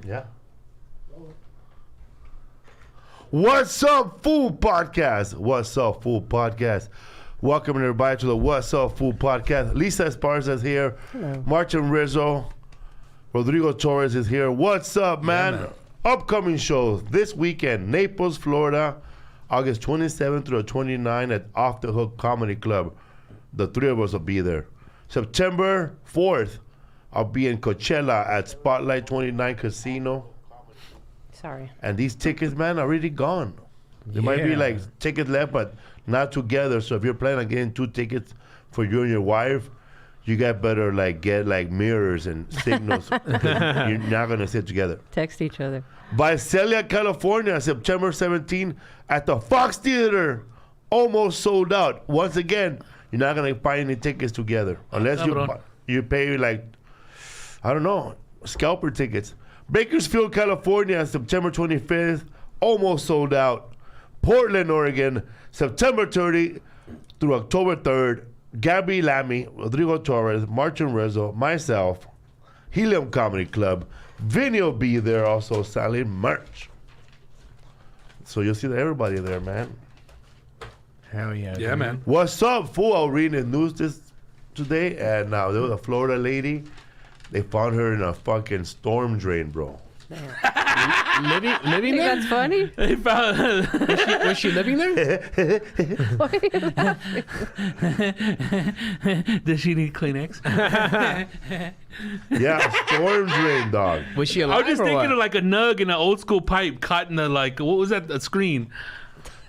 Yeah. What's up, Fool Podcast? What's up, Fool Podcast? Welcome everybody to the What's Up, Fool Podcast. Lisa Esparza is here. Hello. Martin Rizo. Rodrigo Torres is here. What's up, man? Yeah, man. Upcoming shows this weekend, Naples, Florida, August 27th through the 29th at Off the Hook Comedy Club. The three of us will be there. September 4th, I'll be in Coachella at Spotlight 29 Casino. Sorry. And these tickets, man, are already gone. There might be like tickets left, but not together. So if you're planning on getting 2 tickets for you and your wife, you got better like get like mirrors and signals. You're not gonna sit together. Text each other. Visalia, California, September 17th at the Fox Theater. Almost sold out. Once again, you're not gonna find any tickets together unless you pay like, I don't know, scalper tickets. Bakersfield, California, September 25th, almost sold out. Portland, Oregon, September 30 through October 3rd. Gabby Lamy, Rodrigo Torres, Martin Rezo, myself, Helium Comedy Club. Vinny will be there also selling merch. So you'll see everybody there, man. Hell yeah. Yeah, man. What's up, fool? I was reading the news today, and there was a Florida lady. They found her in a fucking storm drain, bro. Living Think there? that's funny? They found Was she living there? Why are you laughing? Does she need Kleenex? Yeah, a storm drain, dog. Was she I alive was just or thinking what? of like a nug in an old school pipe caught in the like, what was that? A screen.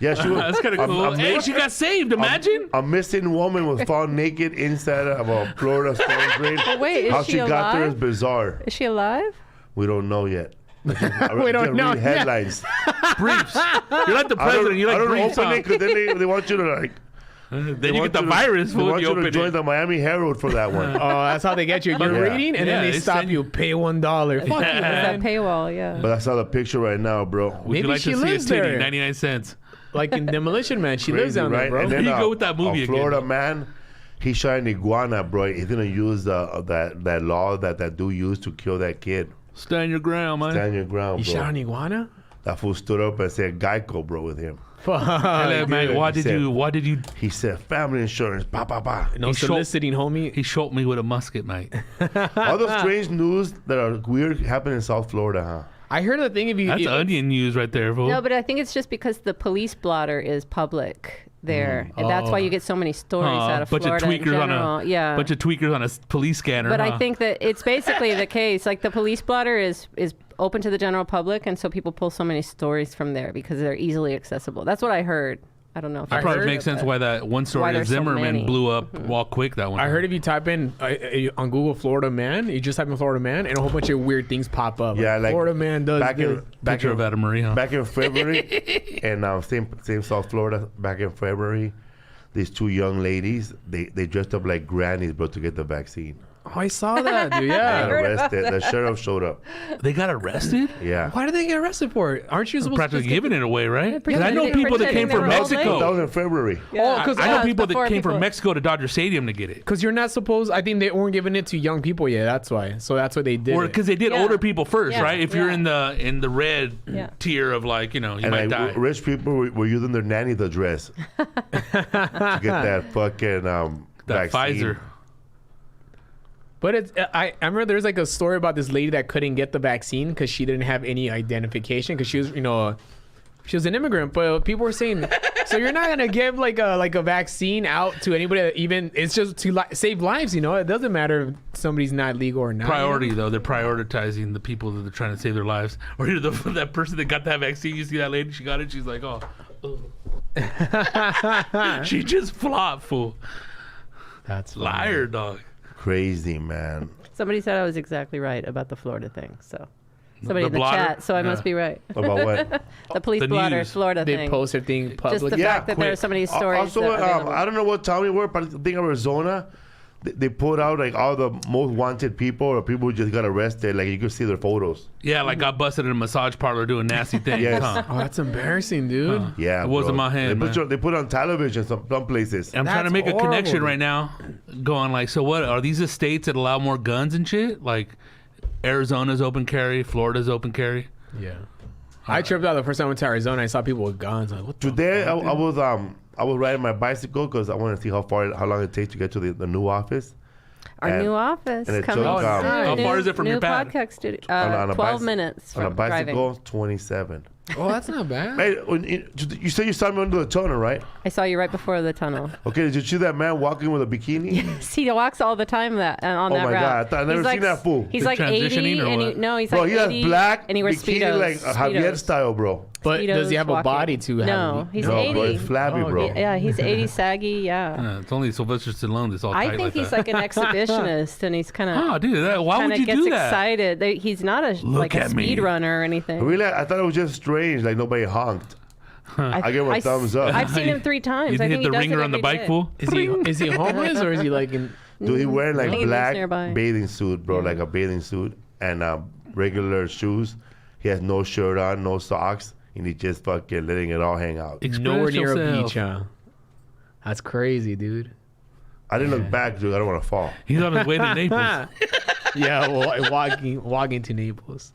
Yeah, she was. That's kind of cool. Hey, she got saved. Imagine. A missing woman was found naked inside of a Florida storm drain. But wait, is How she she got there is alive? bizarre. Is she alive? We don't know yet. We don't know Read yet. headlines. Briefs. You're like the I don't, president. You like I don't briefs. open Huh? it because then they want you to like. Then they you want get the to- virus They when want you you to open join it. the Miami Herald for that one. Oh, that's how they get you. You're Yeah. reading, and Yeah, then they they stop send you. Pay $1. Fuck you, Is that man. paywall? Yeah. But I saw the picture right now, bro. Would Maybe you like she to see a lives titty? there. 99 cents. Like in Demolition Man, she lives Crazy, down there, right? bro. And then Here you go with that movie a again. Florida man, he shot an iguana, bro. He's gonna use that law that dude used to kill that kid. Stand your ground, man. Stand your ground, You bro. shot an iguana? That fool stood up and said Geico, bro, with him. Fuck, Hey, man, dude. why did you? He said family insurance, pa pa pa. No He shot- soliciting, homie. He shot me with a musket, mate. All the strange news that are weird happen in South Florida, huh? I heard the thing if you... That's onion news right there, fool. No, but I think it's just because the police blotter is public there, and that's why you get so many stories out of bunch Florida of in tweakers on general. a Yeah. bunch of tweakers on a police scanner. But huh? I think that it's basically the case. Like the police blotter is open to the general public, and so people pull so many stories from there because they're easily accessible. That's what I heard. I don't know if That that's probably true, makes sense but- why that one story of there's so Zimmerman many. blew up while quick that one. I heard if you type in on Google Florida man, you just type in Florida man, and a whole bunch of weird things pop up. Yeah, like Florida man does back this. Picture of Adam Marie, huh? Back in February, and same South Florida. Back in February, these 2 young ladies they dressed up like grannies, bro, to get the vaccine. Oh, I saw that, dude. They got Yeah. arrested. The sheriff showed up. They got arrested? Yeah. Why did they get arrested for it? Aren't you supposed Practically to just giving it away, right? 'Cause I pretending- know people that came pretending from they were old Mexico. That was in February. Oh, because I know it's people that before came from people- Mexico to Dodger Stadium to get it. you're not supposed. I think they weren't giving it to young people yet. That's why. So that's what they did. Or it. because they did Yeah. older people first, Yeah, right? If you're yeah. in the red Yeah. tier of like, you And might die. like rich people were using their nanny to dress to get that fucking that vaccine. Pfizer. But it's. I remember there's like a story about this lady that couldn't get the vaccine because she didn't have any identification because she was, she was an immigrant. But people were saying, so you're not gonna give like a vaccine out to anybody that even it's just to save lives. It doesn't matter if somebody's not legal or not. Priority though, they're prioritizing the people that they're trying to save their lives. Or that person that got that vaccine. You see that lady? She got it. She's like, oh, she just flopped, fool. That's Liar, dog. Crazy, man. Somebody said I was exactly right about the Florida thing. So somebody in the blotter? chat. So I must Yeah. be right. About what? The police The blotter, news. Florida They thing. post everything public. Just the Yeah, fact that there are quick. so many stories. Also, that are available. I don't know what town we were, but I think Arizona. They put out like all the most wanted people or people who just got arrested. Like you could see their photos. Yeah, like got busted in a massage parlor doing nasty things. Yes. Huh? Oh, that's embarrassing, dude. Yeah, It wasn't bro. my hand, They put it on television some places. I'm trying to That's make a horrible, connection dude. right now. Going like, so what? Are these the states that allow more guns and shit? Like, Arizona's open carry. Florida's open carry. Yeah. I tripped out the first time I went to Arizona. I saw people with guns. Like, what the Today fuck, I was riding my bicycle because I wanted to see how long it takes to get to the new office. Our new office and it coming took, soon. how New- far is it from new your pad? podcast studio. On a 12 bicy- minutes on a from bicycle, driving. 27. Oh, that's not bad. Hey, you said you saw me under the tunnel, right? I saw you right before the tunnel. Okay, did you see that man walking with a bikini? Yes, he walks all the time on that Oh route. my God, I've never He's seen that fool. He's Is like he 80, transitioning or and what? no, he's Bro, like he has 80, black and he wears bikini Speedos. like a Javier Speedos. style, bro. But does he have a Speedos body walking. to have? No, he's No, 80. bro, it's flabby, Oh, bro. Yeah, he's 80, saggy. Yeah. It's only Sylvester Stallone that's all I tight think like he's that. like an exhibitionist, and he's kind of Oh, dude, why would you gets do that? excited. He's not a Look a at me. speed runner or anything. Really, I thought it was just strange, like nobody honked. I give him a thumbs up. I've seen him 3 times. You I hit think the he does ringer it on the every bike, day. fool? Is he homeless or is he like in? Dude, he wearing I like think he lives black nearby. bathing suit, bro, like a bathing suit and regular shoes. He has no shirt on, no socks, and he's just fucking letting it all hang out. Nowhere near a yourself. beach, huh? That's crazy, dude. I didn't look back, dude. I don't want to fall. He's on his way to Naples. Yeah, walking to Naples,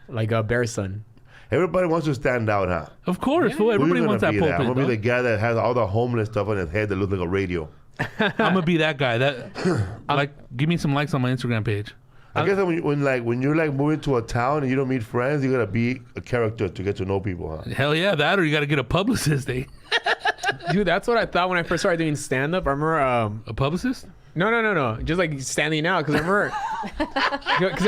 like a bear son. Everybody wants to stand out, huh? Of course, fool. Who's Everybody gonna wants that be pulpit. I'm gonna be dog. the guy that has all the homeless stuff on his head that looks like a radio. I'm gonna be that guy. Like, give me some likes on my Instagram page. I guess when you're like moving to a town and you don't meet friends, you gotta be a character to get to know people, huh? Hell yeah, that or you got to get a publicist, eh? Dude, that's what I thought when I first started doing stand up. I remember A publicist? No. Just like standing out. Because I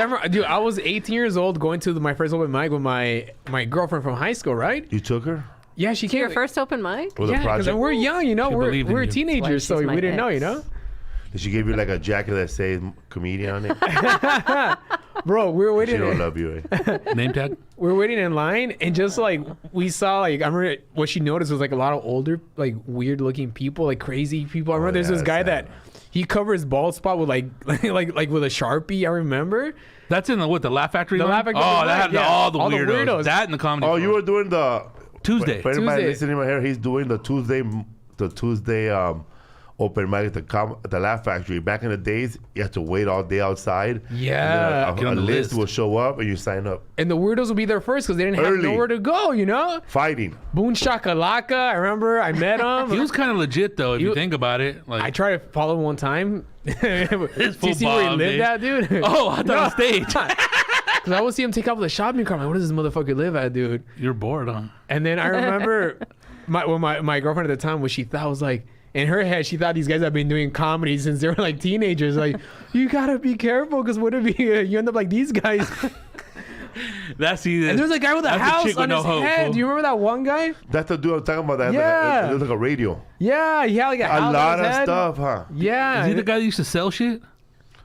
remember, dude, I was 18 years old going to my first open mic with my girlfriend from high school, right? You took her Yeah, she came. Your first open mic? with a Yeah, because project. we're young, you know. She We're believed in you. teenagers, so That's why we she's didn't my know, you ex. know. Did she give you like a jacket that says comedian on it? Bro, we were She waiting. don't love you, eh? Name tag? We were waiting in line, and just like we saw, like I remember what she noticed was like a lot of older, like weird looking people, like crazy people. I remember there's this yeah, guy that's that he covered his bald spot with like with a Sharpie. I remember. That's in the Laugh Factory? The line? Laugh Factory Oh, line, that had yeah. all the All the weirdos. weirdos. That and the comedy. Oh, Store. you were doing the Tuesday. For anybody Tuesday. listening right here, he's doing the Tuesday open mic at the Laugh Factory. Back in the days, you had to wait all day outside. Yeah. And Get then on a the list list. will show up and you sign up. And the weirdos would be there first because they didn't have Early. nowhere to go, you know? Fighting. Boon Shakalaka. I remember I met him. He was kind of legit, though, if you think about it. Like, I tried to follow him one time. fool Do you see where he bombed, lived eh? at, dude? Oh, I thought on stage. Because I would see him take off the shopping cart. I'm like, where does this motherfucker live at, dude? You're bored, huh? And then I remember my girlfriend at the time, what she thought was like, in her head, she thought these guys have been doing comedy since they were like teenagers. Like, you gotta be careful because what if you end up like these guys? That's either. And there's a guy with a that's house chick with on no his hope, head. fool. Do you remember that one guy? That's the dude I'm talking about. That Yeah. it looks like a radio. Yeah, he had like a house A on lot his of head. stuff, huh? Yeah. Is he the guy that used to sell shit?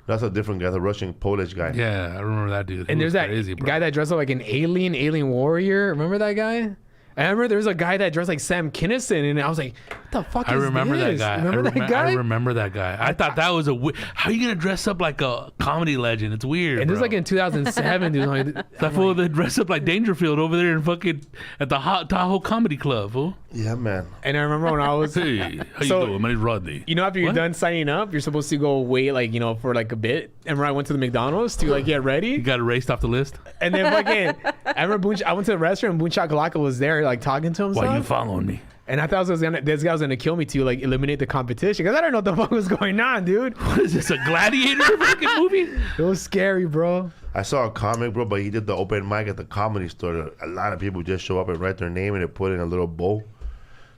That's a different guy, the Russian Polish guy. Yeah, I remember that dude. He And was there's that crazy, bro. guy that dressed up like an alien warrior. Remember that guy? I remember there was a guy that dressed like Sam Kinison, and I was like, "What the fuck I is remember that this?" guy. Remember that guy? I remember that guy. I thought that was how you gonna dress up like a comedy legend? It's weird. And this bro. was like in 2007, dude. Like, that fool that dressed up like Dangerfield over there in fucking at the Hot Tahoe Comedy Club, fool. Yeah, man. and I remember when I was, Hey, how So- you doing? My name's Rodney. you know, after you're What? done signing up, you're supposed to go wait, like, you know, for like a bit. And when I went to the McDonald's to like get You ready, got erased off the list. and then fucking, I remember I went to the restaurant, and Boon Shakalaka was there, like talking to himself. Why you following me? And I thought this guy was gonna kill me to like eliminate the competition because I don't know what the fuck was going on, dude. What is this, a gladiator fucking movie? It was scary, bro. I saw a comic, bro, but he did the open mic at the Comedy Store. A lot of people just show up and write their name and they put it in a little bowl.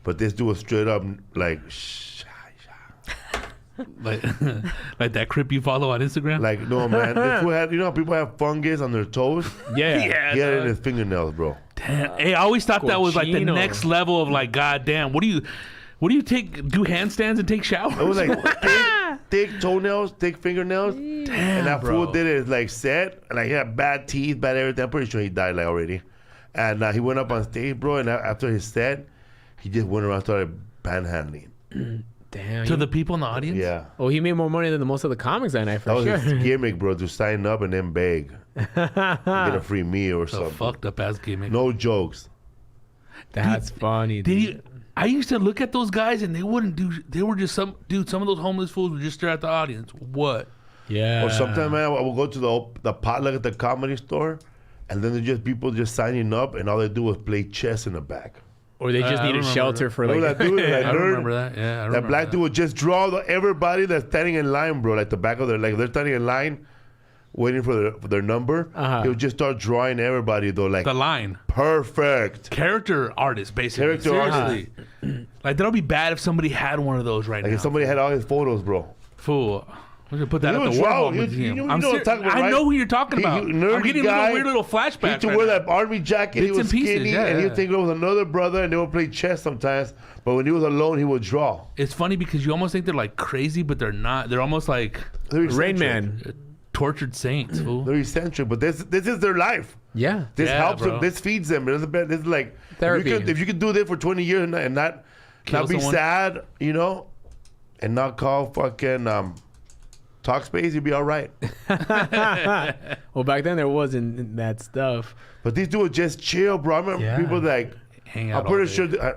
But this dude was straight up like, Like, like that crip you follow on Instagram? like no man. This fool had, you know, how people have fungus on their toes. Yeah. yeah. He had it in dog. his fingernails, bro. Damn. Hey, I always thought that was like the Cochino. next level of like, goddamn. What do you do handstands and take showers? It was like thick toenails, thick fingernails. And that bro. fool did it like set. Like he had bad teeth, bad everything. I'm pretty sure he died like already. And he went up on stage, bro. And after his set, he just went around and started panhandling. Damn. to the people in the audience? Yeah. Oh, he made more money than the most of the comics that night, That for was sure. his gimmick, bro, to sign up and then beg. Get a free meal or A something. fucked up ass gimmick. No jokes. That's funny, Did dude. you? I used to look at those guys and they wouldn't do. They were just some of those homeless fools would just stare at the audience. What? Yeah. Or sometimes, man, I will go to the potluck at the comedy store, and then there's just people just signing up, and all they do is play chess in the back. Or they just needed shelter for like. Remember that dude? That I nerd? remember that. Yeah, I remember That black dude would just draw everybody that's standing in line, bro. Like the back of their, like they're standing in line, waiting for their number. He would just start drawing everybody though, like the line. Perfect. Character artist, basically. Character Seriously. Like that'll be bad if somebody had one of those right Like now. if somebody had all his photos, bro. Fool. We're gonna put that He at the was Warhol draw- Museum. you know I'm what I'm talking about, I right? know who you're talking about. nerdy I'm getting guy. weird little He flashbacks. used to right wear now. that army jacket. He Bits was and pieces, skinny, yeah, and yeah. he'd think it was another brother, and they would play chess sometimes. But when he was alone, he would draw. It's funny because you almost think they're like crazy, but they're not. They're almost like They're Rain eccentric. Man. tortured saints. Fool. They're eccentric, but this is their life. Yeah. This Yeah, helps bro. them. This feeds them. This is like Therapy. If you could do this for 20 years and not Kill be someone. sad, you know, and not call fucking Talkspace, you'd be all right. Well, back then there wasn't that stuff. But these dudes just chill, bro. I remember Yeah. people like, Hang out I'm pretty all sure. day.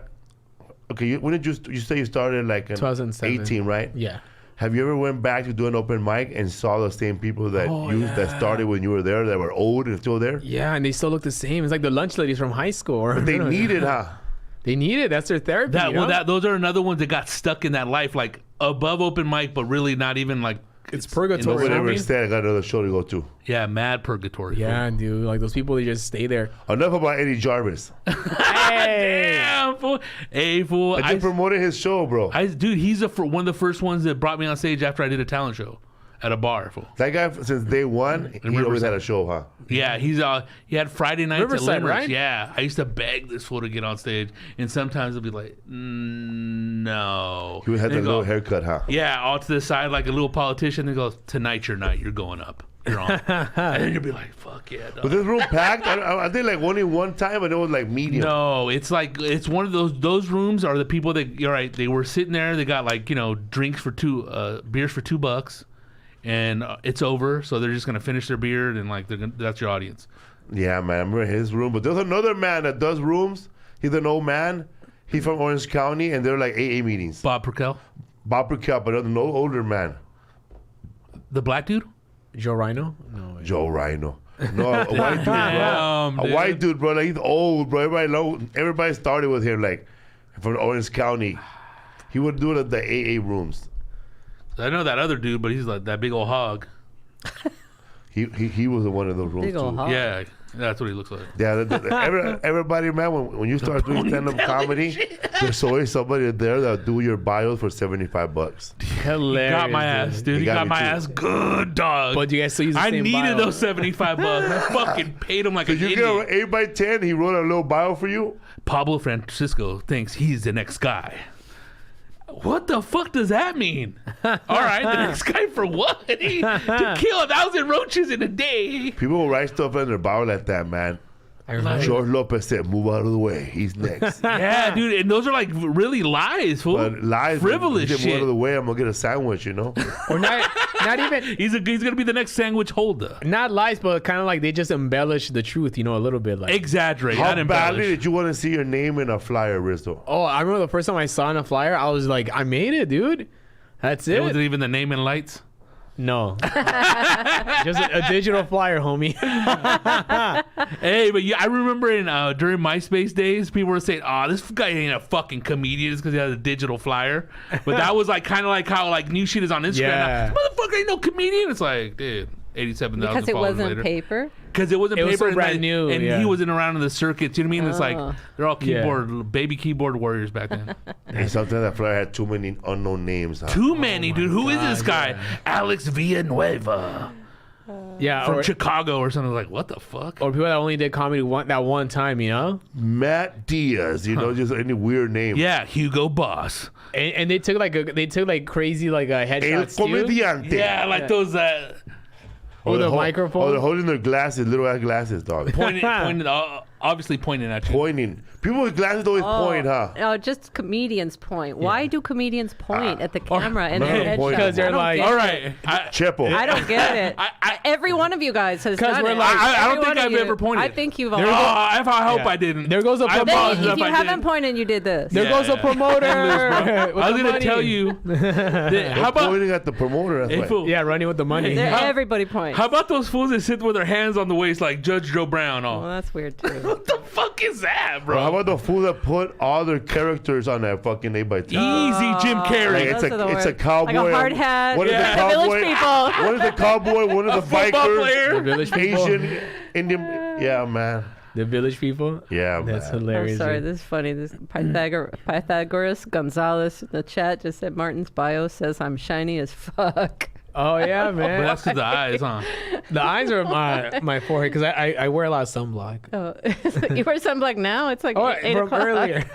Okay, when did you say you started like in 2007. 18, right? Yeah. Have you ever went back to do an open mic and saw the same people that that started when you were there, that were old and still there? Yeah, and they still look the same. It's like the lunch ladies from high school. Or They need it, huh? They need it. That's their therapy. That you know? well, that those are another ones that got stuck in that life, like above open mic, but really not even like It's purgatory. in the- you know what I Whatever mean? said, I got another show to go to. yeah, mad purgatory. Yeah, dude. Like those people, they just stay there. Enough about Eddie Jarvis. Hey. Damn, fool. Hey, fool. I just promoted his show, bro. Dude, he's one of the first ones that brought me on stage after I did a talent show at a bar. Fool. That guy, since day one, he always had a show, huh? Yeah, he had Friday nights Riverside, at Limericks. right? Yeah, I used to beg this fool to get on stage, and sometimes it'll be like, no. He had And that he'd little go, haircut, huh? Yeah, all to the side like a little politician. He goes, "Tonight's your night. You're going up. You're on." And then you'll be like, "Fuck yeah, dog." Was this room packed? I did like only one time, and it was like medium. No, it's like it's one of those rooms are the people that you're right. They were sitting there. They got like drinks for beers for $2, and it's over. So they're just gonna finish their beer and like that's your audience. Yeah, man, I remember his room. But there's another man that does rooms. He's an old man. He's from Orange County, and they're like AA meetings. Bob Perkel, Bob Perkel, but an older man. the black dude. Joe Rhino? No. Joe Rhino. No, a white dude, bro. Damn, A dude. white dude, bro. Like, he's old, bro. Everybody started with him, like, from Orange County. He would do it at the AA rooms. I know that other dude, but he's like that big old hog. He was in one of those rooms, Big ol' too. hog. Yeah, that's what he looks like. Yeah, everybody, man, when you start doing stand-up comedy, there's always somebody there that'll do your bios for $75. Hilarious. Got my ass, dude. He got me my too. ass good, dog. But you guys still use the I same needed bio. those $75. I fucking paid him like So an you idiot. get 8x10, he wrote a little bio for you? Pablo Francisco thinks he's the next guy. What the fuck does that mean? All right, the next guy for what? To kill 1,000 roaches in a day. People will write stuff in their bio like that, man. I remember. George Lopez said, move out of the way. He's next. Yeah, dude, and those are like really lies, fool. But lies, frivolous move out shit. of the way, I'm going to get a sandwich, you know? Or not even, He's gonna be the next sandwich holder. not lies, but kind of like they just embellish the truth, a little bit. Like, Exaggerate, How not badly embellish. did you want to see your name in a flyer, Rizo? oh, I remember the first time I saw on a flyer, I was like, I made it, dude. That's It it. wasn't even the name and lights. No. Just a digital flyer, homie. Hey, but yeah, I remember during MySpace days, people were saying, "Oh, this guy ain't a fucking comedian just because he has a digital flyer." But that was like kind of like how like new shit is on Instagram. Yeah. Now. Motherfucker ain't no comedian. It's like, dude, 87,000 Because it followers wasn't later. paper. Because it wasn't It was paper so and brand that- new, and yeah. he wasn't around in the circuits. You know what I mean? It's Oh. like they're all baby keyboard warriors back then. And sometimes that flyer had too many unknown names. Huh? Too many, dude. Who is this guy? Alex Villanueva Yeah. from Or Chicago or something. Like, what the fuck? people that only did comedy that one time, Matt Diaz, just any weird name. Yeah, Hugo Boss. And they took like crazy like El headshots too. Comediante. Yeah, like those Oh, the they're microphone. Oh, they're holding their glasses, little ass glasses, dog. pointed obviously pointing at you. Pointing. People with glasses always point, huh? Oh, just comedians point. Why do comedians point at the camera and no, their point. headshots? Because they're like, All right. Chepo. I don't get it. Every one of you guys has 'Cause done we're it. like- I don't Every think one of I've you. ever pointed. I think you've all. I hope Yeah. I didn't. There goes a I promoter. apologize If you I haven't didn't. pointed, you did this. There goes a promoter. I was going to tell you. that- how about Pointing at the promoter. That's Hey, right. fool. Yeah, running with the money. Everybody points. How about those fools that sit with their hands on the waist like Judge Joe Brown? Well, Oh, that's weird too. what the fuck is that, Bro, how bro? about the fool that put all their characters on that fucking 8x10? Easy, Jim Carrey. Like, Those are the it's a worst. cowboy. Like a hard hat. One is Yeah. the The cowboy. village people. One is the cowboy. One is the Football biker. player. The village people. Asian, Indian. Yeah, man. The village people. Yeah, That's man. hilarious. I'm sorry, dude. this is funny. This Pythagoras Gonzalez in the chat just said Martin's bio says I'm shiny as fuck. Oh yeah, But man. that's 'cause the eyes, huh? The eyes are my forehead because I wear a lot of sunblock. Oh, you wear sunblock now? It's like Oh, 8 from o'clock. earlier.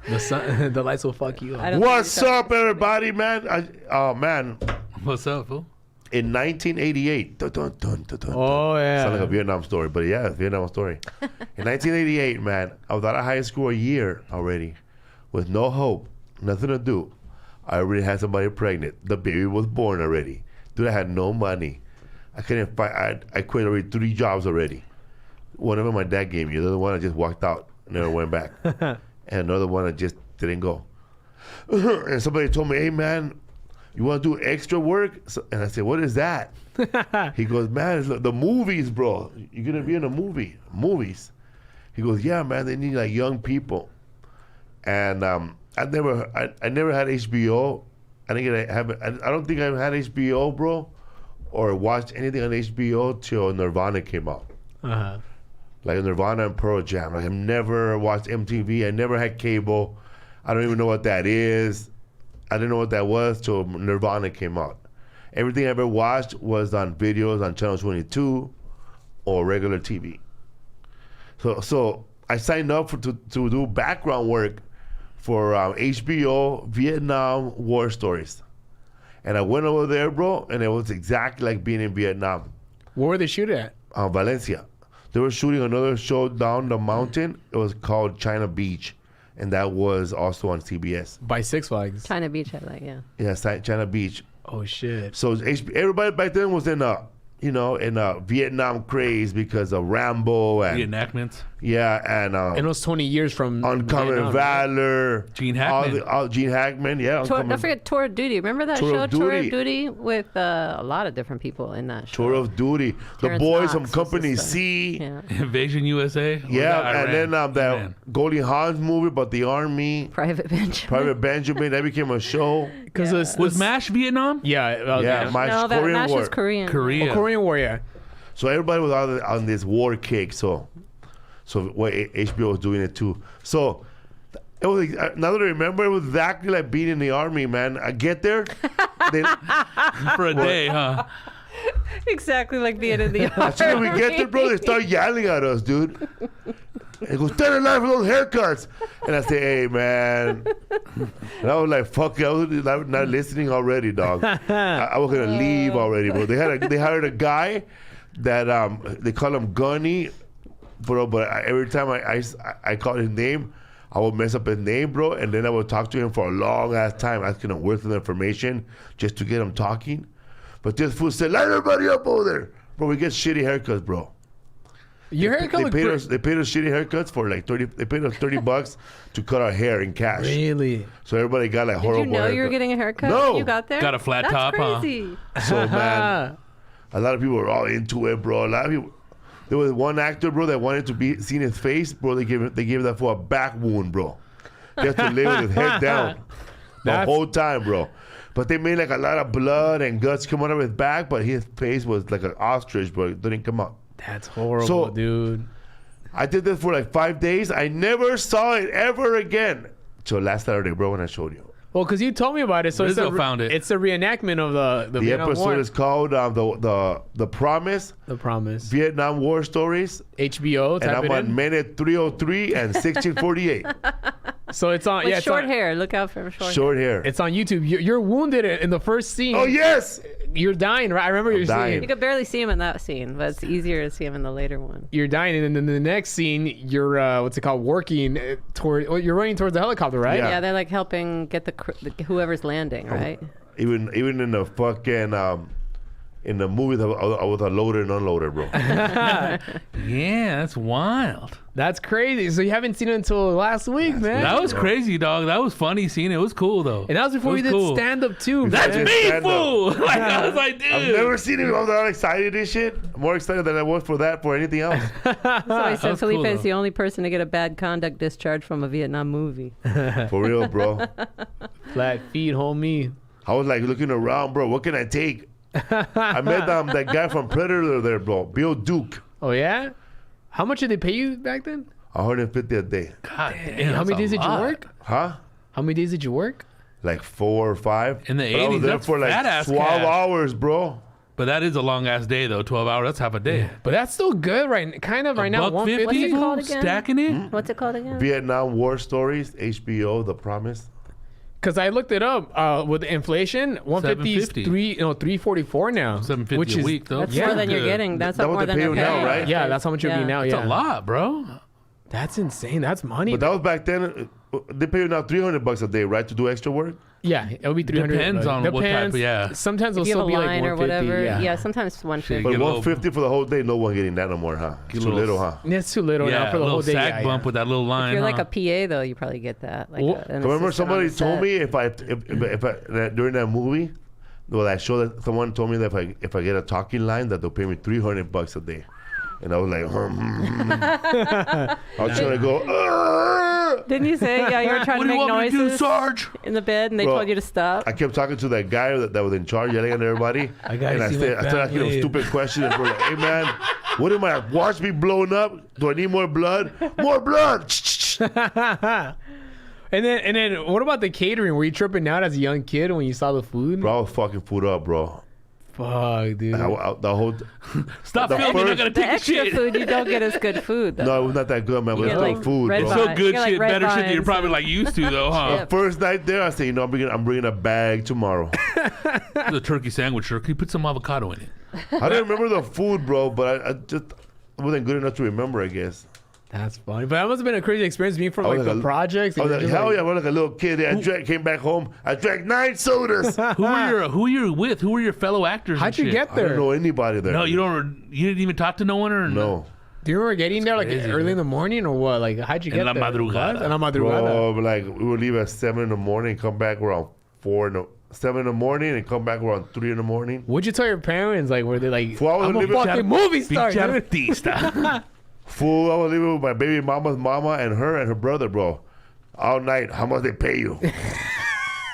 The sun, the lights will fuck you I up. don't What's think you're up, everybody, man? Oh, man. What's up, fool? In 1988. Dun, dun, dun, dun, dun, Oh yeah. Sound like a Vietnam story, but yeah, Vietnam story. In 1988, man, I was out of high school a year already, with no hope, nothing to do. I already had somebody pregnant. The baby was born already. Dude, I had no money. I couldn't find. I quit already 3 jobs already. One of them my dad gave me. The other one I just walked out, never went back, and another one I just didn't go. And somebody told me, "Hey, man, you want to do extra work?" And I said, "What is that?" He goes, "Man, it's like the movies, bro. You're gonna be in a movie, movies." He goes, "Yeah, man. They need like young people." And I never had HBO. I don't think I've had HBO, bro, or watched anything on HBO till Nirvana came out. Uh-huh. Like Nirvana and Pearl Jam. Like I've never watched MTV. I never had cable. I don't even know what that is. I didn't know what that was till Nirvana came out. Everything I ever watched was on videos on Channel 22 or regular TV. So I signed up to do background work for HBO Vietnam War Stories. And I went over there, bro, and it was exactly like being in Vietnam. Where were they shooting at? Valencia. They were shooting another show down the mountain. It was called China Beach. And that was also on CBS. By Six Flags. China Beach, I like, yeah. Yeah, China Beach. Oh shit. So everybody back then was in a Vietnam craze because of Rambo and Reenactments. and And it was 20 years from Uncommon Vietnam, right? Valor. Gene Hackman. Gene Hackman, yeah. Don't forget Tour of Duty. Remember that Tour show, of Tour of Duty. Duty, with a lot of different people in that show. Tour of Duty. Terrence the boys Knox from was Company this guy. C. Yeah. Invasion USA. Or Yeah, that and then Iran? that Man. Goldie Hawn's movie about the Army. Private Benjamin. Private Benjamin, that became a show. Because Was MASH Vietnam? yeah, Yeah, my No, that Korean Nash War. was Korean. Korea. Korean War, yeah. So everybody was on this war kick. So what HBO was doing it too. So it was now that I remember, it was exactly like being in the army, man. I get there, For a day, huh? Exactly like being in the as soon as we get there, bro, they start yelling at us, dude. They go, "Stand in line for those haircuts," and I say, "Hey, man," and I was like, "Fuck it," I was not listening already, dog. I was gonna leave already, bro. They hired a guy that they call him Gunny, bro. But every time I call his name, I would mess up his name, bro, and then I would talk to him for a long ass time, asking him worthless information just to get him talking. But this fool said, "Light everybody up over there, bro. We get shitty haircuts, bro." Your haircut They looked paid us shitty haircuts for like 30. They paid us $30 to cut our hair in cash. Really? So everybody got like Did horrible. you know you were haircut. getting a haircut? No. You got there? Got a flat That's top, huh? crazy. So man, a lot of people were all into it, bro. A lot of people. There was one actor, bro, that wanted to be seen his face, bro. They gave that for a back wound, bro. He had to lay with his head down the whole time, bro. But they made like a lot of blood and guts come out of his back, but his face was like an ostrich, bro. It didn't come out. That's horrible, So- dude. I did this for like 5 days. I never saw it ever again. Till last Saturday, bro, when I showed you. Well, because you told me about it, so Rizzo found it. It's a reenactment of the The Vietnam episode War. is called the Promise, The Promise. Vietnam War Stories. HBO. And Type I'm it on in. minute 303 and 1648. So it's on. With Yeah, it's short on, hair. Look out for short hair. Short hair. It's on YouTube. You're wounded in the first scene. Oh, yes. you're dying, right? I remember you're dying. saying You could barely see him in that scene, but it's easier to see him in the later one. you're dying, and then in the next scene, you're what's it called? Working toward. Well, you're running towards the helicopter, right? Yeah. Yeah, they're like helping get whoever's landing, right? Even in the fucking in the movies, I was a loader and unloader, bro. Yeah, that's wild. That's crazy. So you haven't seen it until last week, man. That was crazy, dog. That was funny seeing it. It was cool though. And that was before It you did cool. stand up too. That's man. me, Stand up. fool. Like I was like, dude. I've never seen him. I was that excited and shit. More excited than I was for anything else. So I said was Felipe cool, is though. the only person to get a bad conduct discharge from a Vietnam movie. For real, bro. Flat feet, homie. I was like looking around, bro. What can I take? I met that guy from Predator there, bro. Bill Duke. Oh yeah. How much did they pay you back then? 150 a day. God damn, How that's many a days did you lot. work? Huh? How many days did you work? Like 4 or 5. In the But I was 80s, there that's for like fat-ass 12 cash. hours, bro. But that is a long ass day though. 12 hours. That's half a day. But that's still good, right? Kind of right now. $150, 150. What's it called again? stacking it. What's it called again? Vietnam War Stories, HBO, The Promise. Because I looked it up with inflation, 150 is 750. 344 now. 750 which a is, week though. That's Yeah. more than you're Good. getting. That's That not what more they than pay they're you now, paying. right? Yeah, that's how much you'll be now. That's Yeah, a lot, bro. That's insane. That's money. But that was back then. They pay you now $300 a day, right, to do extra work? Yeah, it'll be 300. Depends on what type of- yeah. Sometimes it'll If you have still a be like line or 150. whatever. Yeah. Sometimes 150. But Get a little- 150 for the whole day, no one getting that no more, huh? It's Get a too little- little, huh? It's too little Yeah, now for a the little whole day. sag Yeah, bump with that little line. If you're like huh? a PA though, you probably get that. Like Well, an Remember, assistant somebody on the told set. me if I that during that movie, well, I showed that someone told me that if I get a talking line, that they'll pay me $300 a day, and I was like, I was trying to go. Didn't you say you were trying What to do you make want me to do, noises Sarge? in the bed and they Bro, told you to stop? I kept talking to that guy that was in charge, yelling at everybody. I gotta and see my I started asking him family. stupid questions. And bro, like, hey man, what am I? Watch me blown up? Do I need more blood? More blood! And then what about the catering? Were you tripping out as a young kid when you saw the food? Bro, I was fucking food up, bro. Fuck, dude. The whole Stop The filming. I first- gotta The take a extra shit. food you don't get as good food though. no, it was not that good, man. But You it's get, still like, food, red bro. vine. So good You're like shit, red better shit that you're vines probably and- like used to though, huh? Yeah. First night there, I said, you know, I'm bringing a bag tomorrow. The turkey sandwich, sir. Can you put some avocado in it? I don't remember the food, bro, but I just wasn't good enough to remember, I guess. That's funny. But that must have been a crazy experience being from I like was the like a- projects. I and was like, you're just hell like- yeah, I was like a little kid. I came back home. I drank 9 sodas. Who were you with? Who were your fellow actors? How'd and you shit? get I there? don't know anybody there. No, you don't. You didn't even talk to no one or No. Do you remember getting there like crazy, early dude. in the morning or what? Like, how'd you En get la there? madrugada. What? En la madrugada. Bro, but like we would leave at 7 in the morning, come back around 7 in the morning, and come back around 3 in the morning. What'd you tell your parents? Like, were they like, Well, I was I'm a living- fucking movie star, Pinche dude. artista. Fool, I was living with my baby mama's mama and her brother, bro. All night. How much they pay you?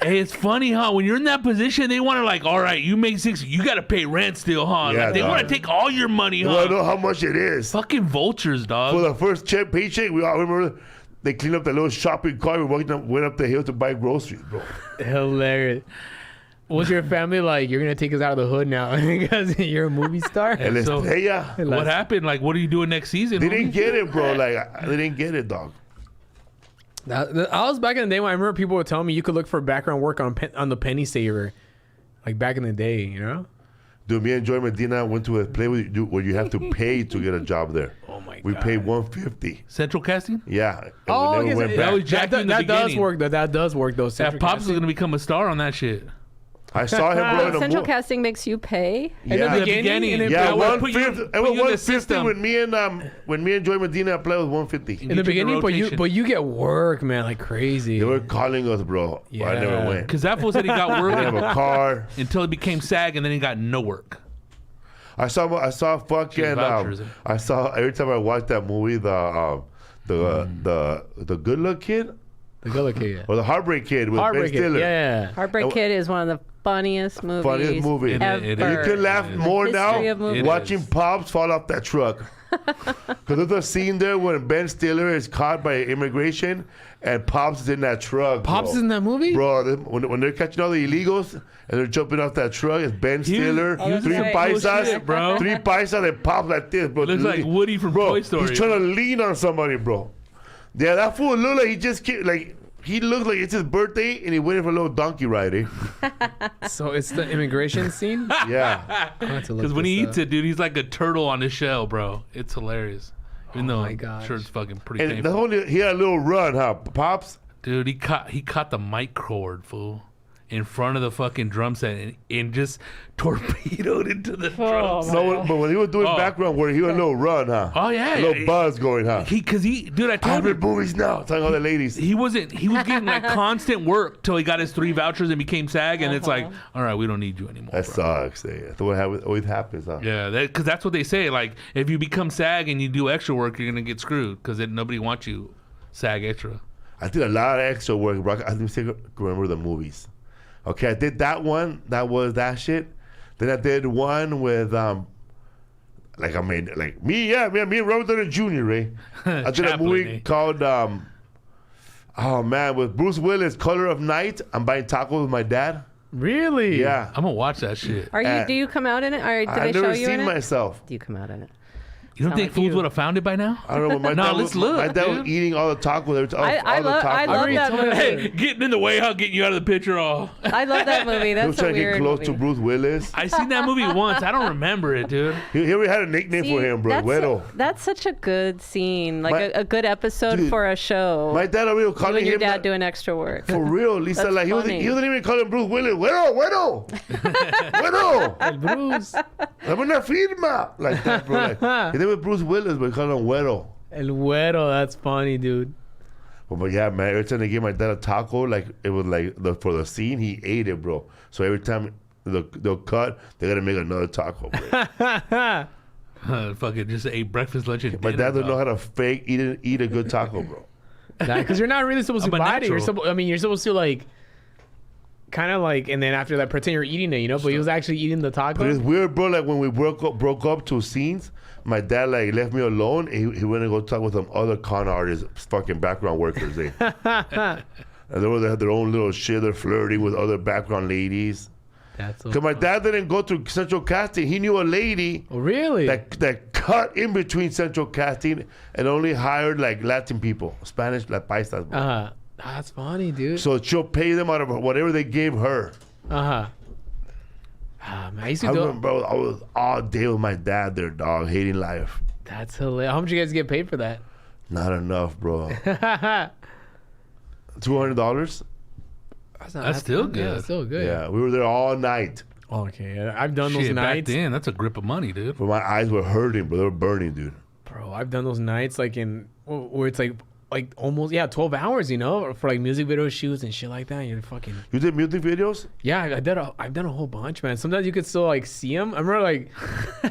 Hey, it's funny, huh? When you're in that position, they want to like, all right, you make 6, you got to pay rent still, huh? Yeah, Like, they dog. want to take all your money, You want to huh? know how much it is? Fucking vultures, dog. For the first paycheck, we all remember they cleaned up the little shopping cart. We went up the hill to buy groceries, bro. Hilarious. Was your family like, you're going to take us out of the hood now because you're a movie star? And let's so- pay ya. What happened? Like, what are you doing next season? They homie? didn't get it, bro. Like, they didn't get it, dog. I was back in the day when I remember people would tell me you could look for background work on the Penny Saver. Like back in the day, you know? Dude, me and Joy Medina went to a place where you have to pay to get a job there. Oh my We God. paid $150. Central casting? Yeah. And Oh, we never yes, went that, back. That was Jackie in the that does beginning. work. That does work though. Yeah, Central Pops is casting. going to become a star on that shit. I saw him, bro, in a Central movie. casting makes you pay. In Yeah. the beginning, and then Yeah, I would one put you- fifty. put It was you in the 150 system. when me and Joy Medina applied was 150. in the beginning, but rotation. you get work, man, like crazy. They were calling us, bro. But I Yeah. never went. Because that fool said he got I work didn't have a car. until he became SAG, and then he got no work. I saw fucking. vouchers. I saw every time I watched that movie, the Good Luck Kid The good kid. or the Heartbreak Kid with Heartbreak Ben Kid. Stiller. Yeah. Heartbreak Oh. Kid is one of the funniest movies. Funniest movie. ever. It You is. can laugh more History now of movies. watching is. Pops fall off that truck. Because there's a scene there when Ben Stiller is caught by immigration and Pops is in that truck. Pops bro. is in that movie? Bro, when they're catching all the illegals and they're jumping off that truck, it's Ben Stiller, that's 3 right. paisas, Bullshit, bro. 3 paisas, and Pops like this, bro. It looks like Woody from bro, Toy Story. He's trying to lean on somebody, bro. Yeah, that fool look like he just keep, like He looks like it's his birthday and he waited for a little donkey ride, eh? So it's the immigration scene? Yeah. Because when he eats it, dude, he's like a turtle on his shell, bro. It's hilarious. Even though my I'm gosh. sure it's fucking pretty And the painful. he had a little run, huh? Pops? Dude, he caught the mic cord, fool, in front of the fucking drum set and just torpedoed into the drum set. No, but when he was doing background work, he had a little run, huh? Oh yeah, A little buzz going, huh? Dude, I told Hybrid him movies now. Telling all the ladies. he was getting like constant work till he got his 3 vouchers and became SAG, and it's like, all right, we don't need you anymore. That bro. sucks. Yeah. That's what always happens, huh? Yeah, because that's what they say. Like, if you become SAG and you do extra work, you're gonna get screwed because nobody wants you SAG extra. I did a lot of extra work, bro. I didn't remember the movies. Okay, I did that one. That was that shit. Then I did one with me and Robert Downey Jr. Right? I did a movie called with Bruce Willis, Color of Night. I'm buying tacos with my dad. Really? Yeah. I'm gonna watch that shit. Do you come out in it? Or did I've they show never you in seen it? myself. Do you come out in it? You don't Sound think like fools you. would have found it by now? I don't know. My dad let's was, look, My dad was dude. eating all the tacos. I love that movie. Hey, getting in the way, how getting you out of the picture all. I love that movie. He was That's a trying to get weird close movie. to Bruce Willis. I seen that movie once. I don't remember it, dude. He already had a nickname for him, bro. Güero. That's such a good scene, like My- a good episode Dude, for a show. My dad already was You calling and your him dad that- doing extra work. For real, Lisa. That's Like he wasn't even calling Bruce Willis. Güero. Güero. Bruce. Dame una firma. Like that, bro. Like, his name was Bruce Willis, but he called him Güero. El Güero. That's funny, dude. But yeah, man, every time they give my dad a taco, like it was like for the scene, he ate it, bro. So every time they'll cut, they gotta make another taco, bro. Fucking just ate breakfast, lunch, and My dinner. dad don't know dog. how to fake eat a good taco, bro. Because you're not really supposed to I'm a bite it. natural. You're supposed to like, kind of like, and then after that, pretend you're eating it, you know. But he was actually eating the taco. But it's weird, bro. Like when we broke up to scenes, my dad like left me alone. He went to go talk with some other con artists, fucking background workers. Eh? And they had their own little shit. They're flirting with other background ladies. That's so Cause my funny. dad didn't go to Central Casting. He knew a lady Oh, really? that cut in between Central Casting and only hired like Latin people, Spanish, like paisas. Bro. That's funny, dude. So she'll pay them out of whatever they gave her. Man, I used to I do. remember, bro, I was all day with my dad there, dog, hating life. That's hilarious. How much you guys get paid for that? Not enough, bro. $200. That's still Yeah, good. still good. Yeah, we were there all night. Okay, I've done those Shit, back nights, then, that's a grip of money, dude. But my eyes were hurting, bro. They were burning, dude. bro. I've done those nights like where it's like almost 12 hours, you know, for like music video shoots and shit like that. You're fucking You did music videos? yeah. I've done a whole bunch, man. Sometimes you could still like see them. I remember like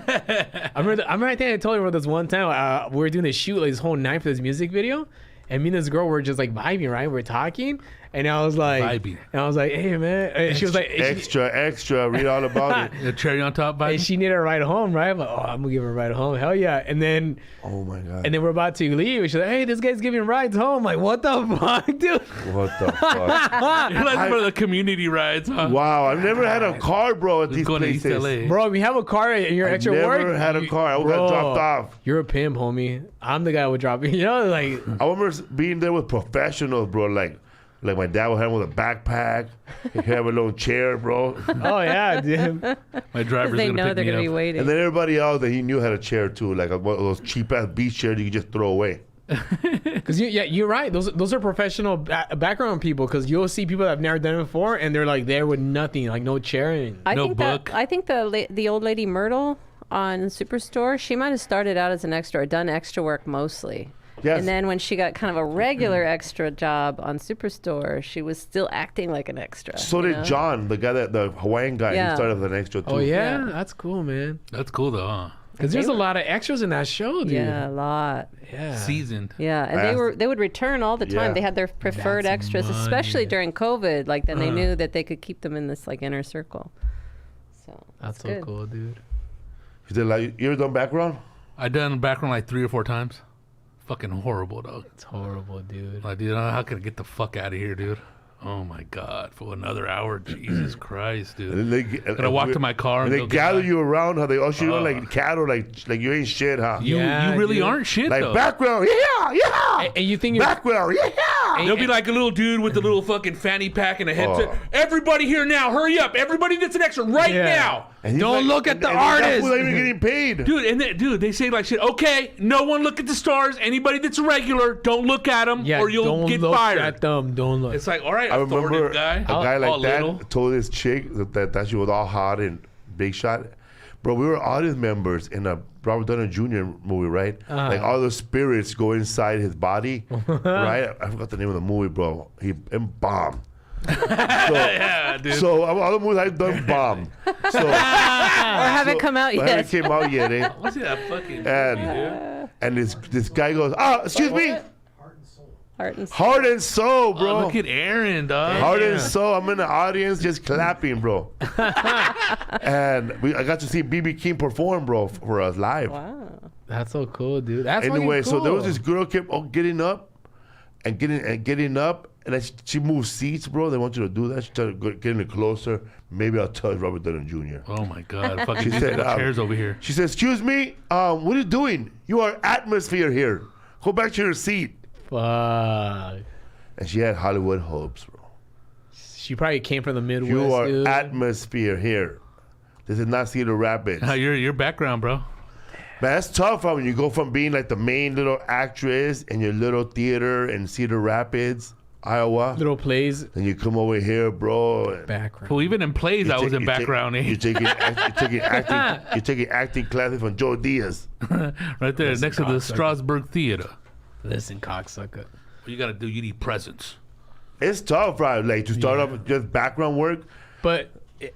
I remember I think I told you about this one time. We were doing this shoot like this whole night for this music video, and me and this girl were just like vibing, right? We're talking, and I was like, Vibing. and I was like, hey man, and she was like, Extra. Read all about it. The cherry on top, and buddy. she needed a ride home, right? I'm like, oh, I'm gonna give her a ride home, hell yeah. And then Oh my god. we're about to leave, and she's like, hey, this guy's giving rides home. Like, what the fuck, dude? What the fuck? You're like for the community rides, huh? Wow, I've never had a car, bro, at Just these going to East places. LA. Bro, if you have a car and you're I extra never work, had a car. I got dropped off. You're a pimp, homie. I'm the guy who would drop you. You know, like, I remember being there with professionals, bro. Like my dad would have him with a backpack. He'd have a little chair, bro. oh yeah, dude. My driver's They going know to they're pick gonna me be up. waiting. And then everybody else that he knew had a chair too, like one of those cheap ass beach chairs you could just throw away. Because you're right. Those are professional background people. Because you'll see people that have never done it before, and they're like there with nothing, like no chair. And I No think book. I think the old lady Myrtle on Superstore, she might have started out as an extra or done extra work mostly. Yes. And then when she got kind of a regular extra job on Superstore, she was still acting like an extra. So you did know? John, the Hawaiian guy. Yeah. He started with an extra too. oh yeah, Yeah. that's cool, man. That's cool, though, huh? Because there's a lot of extras in that show, dude. Yeah, a lot. Yeah. Seasoned. Yeah, and they would return all the time. Yeah. They had their preferred That's extras, money. especially during COVID. Like then they knew that they could keep them in this like inner circle. So That's so good. cool, dude. You did like you ever done background? I done background like 3 or 4 times. Fucking horrible, dog. It's horrible, dude. Like, dude, how can I get the fuck out of here, dude? Oh my god, for another hour, Jesus Christ, dude. And they Gotta walk to my car and and they go get gather my- you around. How they usher you on like cattle, like you ain't shit, huh? You Yeah, really dude. aren't shit Like though. background, yeah. And you think you're Background, yeah. There'll be like a little dude with a little fucking fanny pack and a headset. Everybody here now, hurry up! Everybody that's an extra right now. And Don't look at the artist. That's even getting paid. Dude, they say like shit. Okay, no one look at the stars. Anybody that's a regular, don't look at them, or you'll don't get look fired. at them. Don't look. It's like, all right, I remember guy. a guy like that little. told this chick that she was all hot and big shot. Bro, we were audience members in a Robert Downey Jr. movie, right? Like all the spirits go inside his body, right? I forgot the name of the movie, bro. He bombed. Yeah, dude. So all the movies I've done bombed. So Or haven't come out it yet. came out yet, eh? What's that fucking? And this guy goes, excuse me, Heart and soul. heart and soul, bro. Oh, look at Aaron, dog. Heart and soul. I'm in the audience just clapping, bro. And I got to see BB King perform, bro, for us live. Wow. That's so cool, dude. That's Anyway, fucking cool. so there was this girl kept getting up and getting up, and then she moved seats, bro. They want you to do that. She started getting it closer. Maybe I'll touch Robert Downey Jr. Oh my God! Fucking She said, chairs over here. She said, "Excuse me, what are you doing? You are atmosphere here. Go back to your seat." Fuck. And she had Hollywood hopes, bro. She probably came from the Midwest, You are dude. atmosphere here. This is not Cedar Rapids. Your background, bro. Man, that's tough when you go from being like the main little actress in your little theater in Cedar Rapids, Iowa. Little plays. And you come over here, bro. And Background. Well, even in plays, I was in background. You're taking acting classes from Joe Diaz. Right there, next to the Strasbourg Theater. Listen, cocksucker. What you gotta do? You need presents. It's tough, right? Like to start off with just background work. But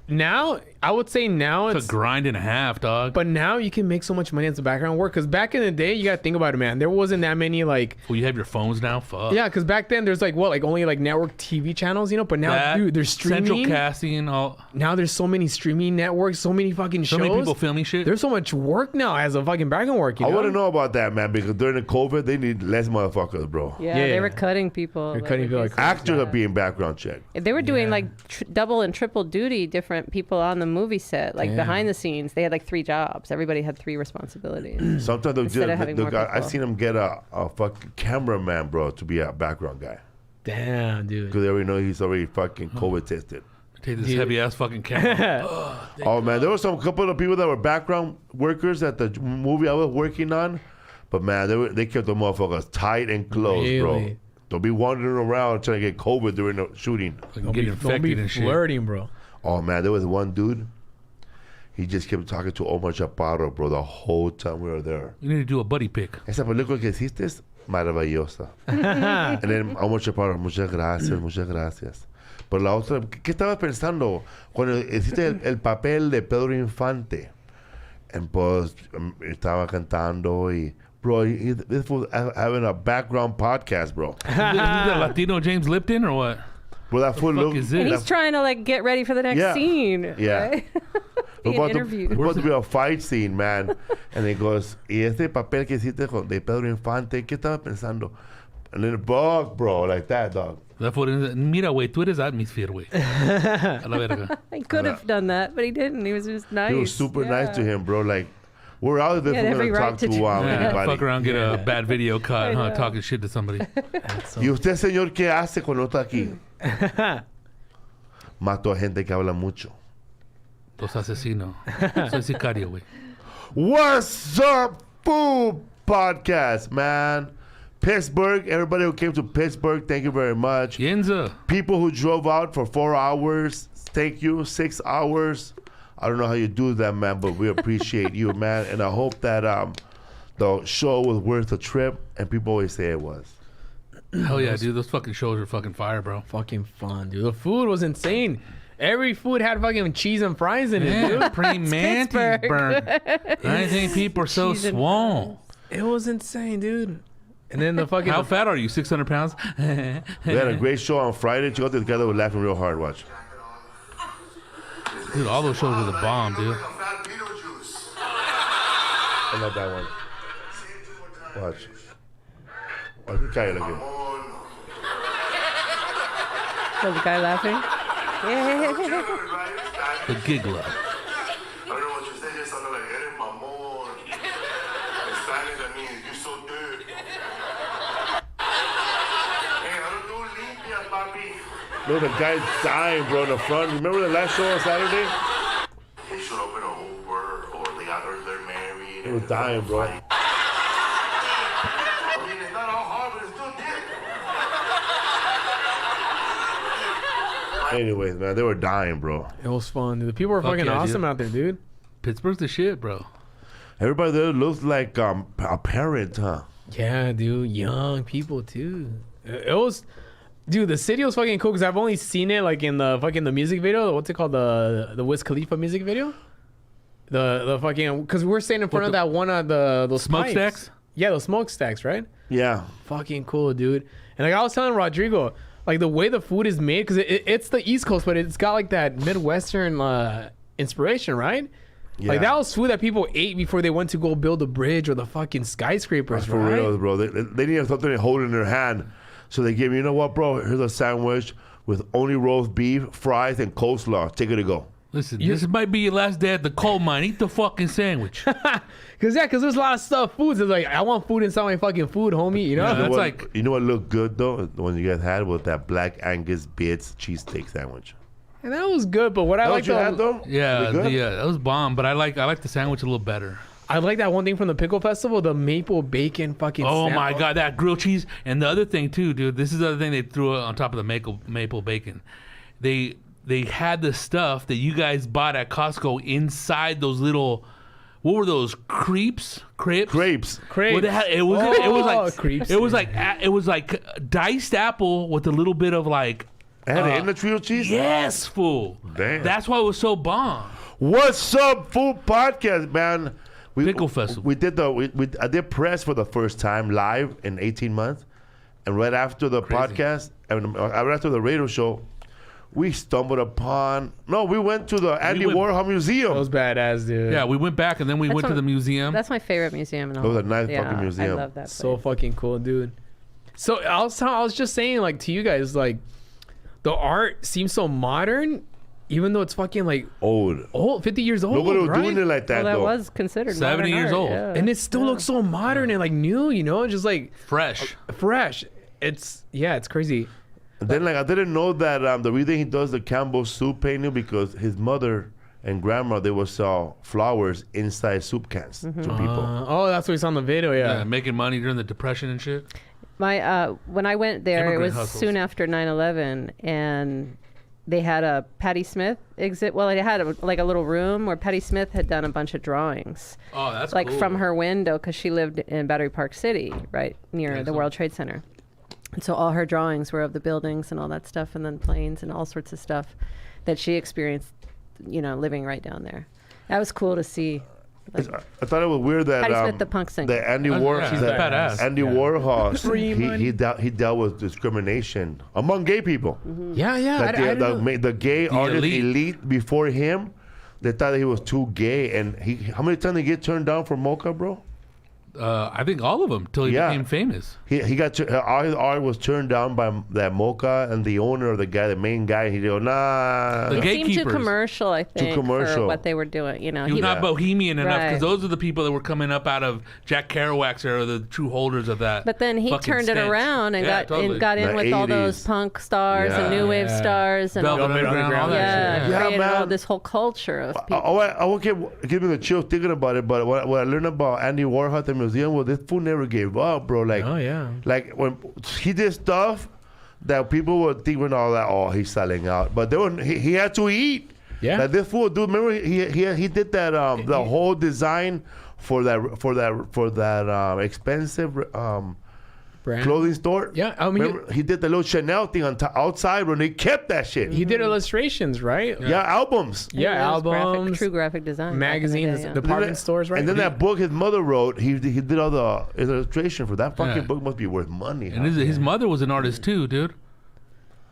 now, I would say now It's a grind and a half, dog. But now you can make so much money as a background work. Because back in the day, you got to think about it, man. There wasn't that many, like... Well, you have your phones now? Fuck. Yeah, because back then, there's, like, what? Like, only, like, network TV channels, you know? But now, dude, there's streaming. Central casting. Now there's so many streaming networks, so many fucking shows. So many people filming shit. There's so much work now as a fucking background work, you know? I want to know about that, man, because during the COVID, they need less motherfuckers, bro. Yeah, Yeah. they were cutting people. They're cutting people like crazy. Actors are being background checked. They were doing like double and triple duty, different people on the movie set, like behind the scenes. They had like 3 jobs. Everybody had 3 responsibilities. Sometimes they'll Instead of having more I've people. seen them get a fucking cameraman, bro, to be a background guy. Damn, dude. Because they already know he's already fucking COVID tested. Take this heavy ass fucking camera. Oh, man, there were some couple of people that were background workers at the movie I was working on. But, man, they kept the motherfuckers tight and close, bro. Really? Don't be wandering around trying to get COVID during the shooting. Fucking get Don't infected be and shit. flirting, bro. Oh, man, there was one dude. He just kept talking to Omar Chaparro, bro, the whole time we were there. You need to do a buddy pick. Esa película que hiciste es maravillosa. And then Omar Chaparro, muchas gracias. Pero la otra, ¿qué estabas pensando cuando hiciste el papel de Pedro Infante? And pues estaba cantando y... Bro, this was having a background podcast, bro. Is that Latino James Lipton or what? Bro, that fool fuck looked... is And this? he's trying to like get ready for the next Yeah. scene. Yeah. Right? We're Being about interviewed. to be a fight scene, man. And he goes, y ese papel que hiciste de Pedro Infante, ¿qué estabas pensando? And then, bro, like that, dog. That fool is, mira, güey, tú eres atmosphere, güey. A la verga. He could have done that, but he didn't. He was just nice. He was super nice to him, bro. Like, we're out of this. He had We're every going to right talk to to do that. anybody. Fuck around, get a bad video cut, I know. talking shit to somebody. ¿Y usted, señor, qué hace cuando está aquí? Mato a gente que habla mucho. Los asesinos. Soy sicario, güey. What's up, Food Podcast, man? Pittsburgh, everybody who came to Pittsburgh, thank you very much. Yenza. People who drove out for 4 hours, thank you. 6 hours. I don't know how you do that, man, but we appreciate you, man. And I hope that the show was worth the trip, and people always say it was. Hell yeah, dude. Those fucking shows are fucking fire, bro. Fucking fun, dude. The food was insane. Every food had fucking cheese and fries in it, Yeah, dude. Pittsburgh. burn. I think people are so Cheese and swole. It was insane, dude. And then the fucking... How fat are you? 600 pounds? We had a great show on Friday. Check out this guy that was laughing real hard. Watch. Dude, all those shows were the bomb, dude. I love that one. Watch. Oh, look at it again. Was the guy laughing? Yeah. The giggler. I don't know what you say, just sounded like eres mamón. In Spanish, that means you so dirty. Hey, I don't do There was a guy dying, bro, in the front. Remember the last show on Saturday? They showed up in a Uber, or they got her, they're married. He was dying, bro. I mean, it's not all hard, but it's still dick. Anyways, man, they were dying, bro. It was fun, dude. The people were Fuck fucking yeah, awesome dude. out there, dude. Pittsburgh's the shit, bro. Everybody there looks like a parent, huh? Yeah, dude. Young people too. It was, dude. The city was fucking cool because I've only seen it like in the music video. What's it called? The Wiz Khalifa music video. The fucking because we're staying in front of that one of those pipes. Smokestacks? Yeah, those smokestacks, right? Yeah. Fucking cool, dude. And like I was telling Rodrigo, like the way the food is made, because it's the East Coast, but it's got like that Midwestern inspiration, right? Yeah. Like that was food that people ate before they went to go build a bridge or the fucking skyscrapers, For right? real, bro. They needed something to hold in their hand. So they gave me, you know what, bro? Here's a sandwich with only roast beef, fries, and coleslaw. Take it to go. Listen, this might be your last day at the coal mine. Eat the fucking sandwich. Because there's a lot of stuff, foods. It's like, I want food inside my fucking food, homie. You know? Yeah. You know That's what, like- you know what looked good, though? The one you guys had was that Black Angus Bits cheesesteak sandwich. And that was good, but what I That like what you had, though? Yeah, Was it good? yeah, that was bomb. But I like the sandwich a little better. I like that one thing from the Pickle Festival, the maple bacon fucking Oh sandwich. my god, that grilled cheese. And the other thing too, dude. This is the other thing they threw on top of the maple bacon. They had the stuff that you guys bought at Costco inside those little. What were those crepes? Crepes. Well, they had, it was like crepes. it was like diced apple with a little bit of like. It had it in the trio cheese? Yes, fool. Damn. That's why it was so bomb. What's up, Food Podcast, man? Pickle Festival. I did press for the first time live in 18 months. And right after the podcast, and right after the radio show, we stumbled upon... No, we went to the Andy Warhol Museum. That was badass, dude. Yeah, we went back and then we went to the museum. That's my favorite museum. In all. It was a nice fucking museum. I love that. So place. fucking cool, dude. So I was just saying, like, to you guys, like, the art seems so modern, even though it's fucking like Old. 50 years old. Nobody was right? doing it like that, Well, that though. was considered 70 modern years art, old. yeah. And it still looks so modern and like new, you know, just like Fresh. fresh. It's crazy. And then, like, I didn't know that the reason he does the Campbell soup painting because his mother and grandma, they would sell flowers inside soup cans to people. Oh, that's what we saw in the video. Yeah, Yeah. making money during the Depression and shit. My when I went there, Immigrant it was hustles. soon after 9/11, and they had a Patti Smith exhibit. Well, they had like a little room where Patti Smith had done a bunch of drawings, Oh, that's like cool. from her window, because she lived in Battery Park City, right near the World Trade Center. And so all her drawings were of the buildings and all that stuff, and then planes and all sorts of stuff that she experienced, you know, living right down there. That was cool to see. Like, I thought it was weird that Patti Smith, the punk singer. that Andy Yeah, Warhol, she's that badass. Andy Warhol, Free money. he dealt with discrimination among gay people. Yeah. That I didn't know. the gay artist elite. elite before him, they thought that he was too gay, and how many times did he get turned down for Mocha, bro? I think all of them till he Yeah. became famous. He got all his art was turned down by that Mocha and the owner of the main guy. He go, nah. The it seemed too gatekeepers. commercial, I think, commercial. for what they were doing. You know, He was not bohemian enough because Right. those are the people that were coming up out of Jack Kerouac's era, the true holders of that. But then he fucking turned it stench. around and Yeah, got totally. in The with all those 80s. punk stars and new wave Yeah. stars and Velvet all, Underground, all that yeah, shit. Yeah, created all man. this whole culture of people. I won't give me the chills thinking about it, but what I learned about Andy Warhol at the museum was this fool never gave up, bro. Like, Oh yeah. like when he did stuff that people would think when all that, oh, he's selling out, but he had to eat. Yeah. Like this fool, dude. Remember he did that the whole design for that expensive Brand. clothing store. Yeah, I mean, Remember, he did the little Chanel thing on outside when they kept that shit. he did illustrations, right? yeah, albums. Yeah, It was albums, true graphic design, back in the day, magazines, yeah. department stores, right? And then that book his mother wrote, he did all the illustration for that fucking Yeah. book. Must be worth money. And his mother was an artist too, dude.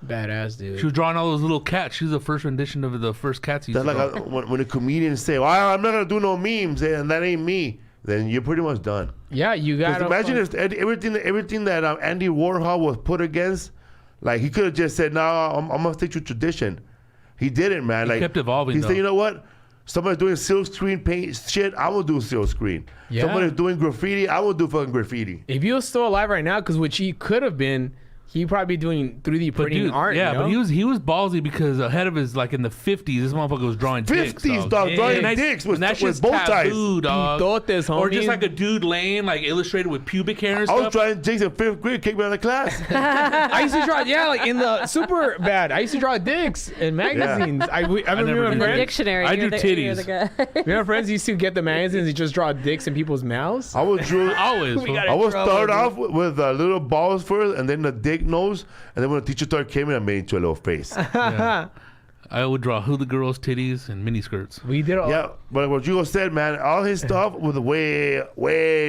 Badass, dude. She was drawing all those little cats. She was the first rendition of the first cats he used That's to like draw. when a comedian say, well, I'm not gonna do no memes, and that ain't me. Then you're pretty much done. Yeah, you got. Imagine if everything that Andy Warhol was put against, like he could have just said, "No, I'm gonna stick to tradition." He didn't, man. He Like kept evolving, He though. said, "You know what? Somebody's doing silk screen paint shit. I'm gonna do silk screen. Yeah. Somebody's doing graffiti. I will do fucking graffiti." If he was still alive right now, because what he could have been he probably doing 3D But printing dude, art. yeah, you know? but he was ballsy because ahead of his like in the 50s, this motherfucker was drawing dicks. 50s, dog, drawing And dicks with that shit's bow ties. taboo, dog. Pitotes, Or just homie. like a dude laying like illustrated with pubic hair and I was stuff. trying dicks in 5th grade, kicked me out of class. I used to draw, like in the super bad. I used to draw dicks in magazines. I never remember did In the friends. dictionary. I you're drew you're titties. guy. You know, friends used to get the magazines and just draw dicks in people's mouths. I would draw. Always. fool. gotta- I would trouble, start dude. off with little balls first, and then the dick nose, and then when the teacher started came in, I made it into a little face. I would draw hula girls, titties, and mini skirts. We did all. Yeah, but what you said, man, all his stuff was way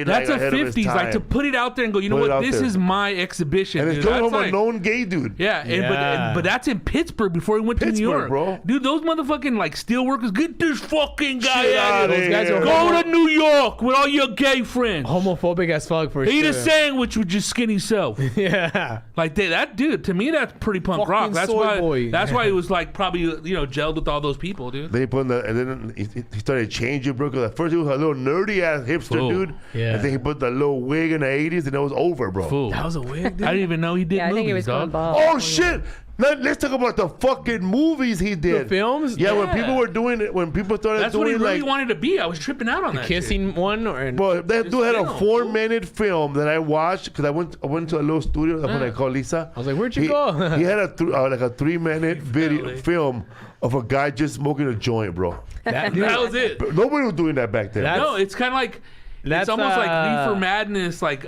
That's like, a ahead of his 50s, like time. to put it out there and go, you know Put it what, out this there. is my exhibition. And it's dude. coming That's from like- a known gay dude. Yeah, Yeah. But that's in Pittsburgh before he went to New Pittsburgh, York, bro. Dude, those motherfucking like steel workers, get this fucking guy Shit out outta of Those here. guys are Go to New York with all your gay friends. homophobic as fuck for Eat sure. a sandwich with your skinny self. Yeah. Like that dude, to me, that's pretty punk Fucking rock. That's soy why. boy. That's why he was like probably gelled with all those people, dude. Then he put in and then he started changing, bro. Because at first he was a little nerdy ass hipster Fool. dude. Yeah. And then he put the little wig in the 80s, and it was over, bro. Fool. That was a wig, I dude. didn't even know he did Yeah, I movies, think he was going dog. bald. Oh shit! Now, let's talk about the fucking movies he did. The films? Yeah, when Yeah. people were doing it, when people started That's what doing he really like. wanted to be. I was tripping out on that. shit. Kissing one or Bro, that dude had a film, 4-minute film that I watched because I went to a little studio. That's when I called Lisa. I was like, where'd you he, go? he had a 3-minute video Finally. film of a guy just smoking a joint, bro. That, dude, That was it. But nobody was doing that back then. That- No, it's kind of like That's, it's almost like uh, Reefer Madness, like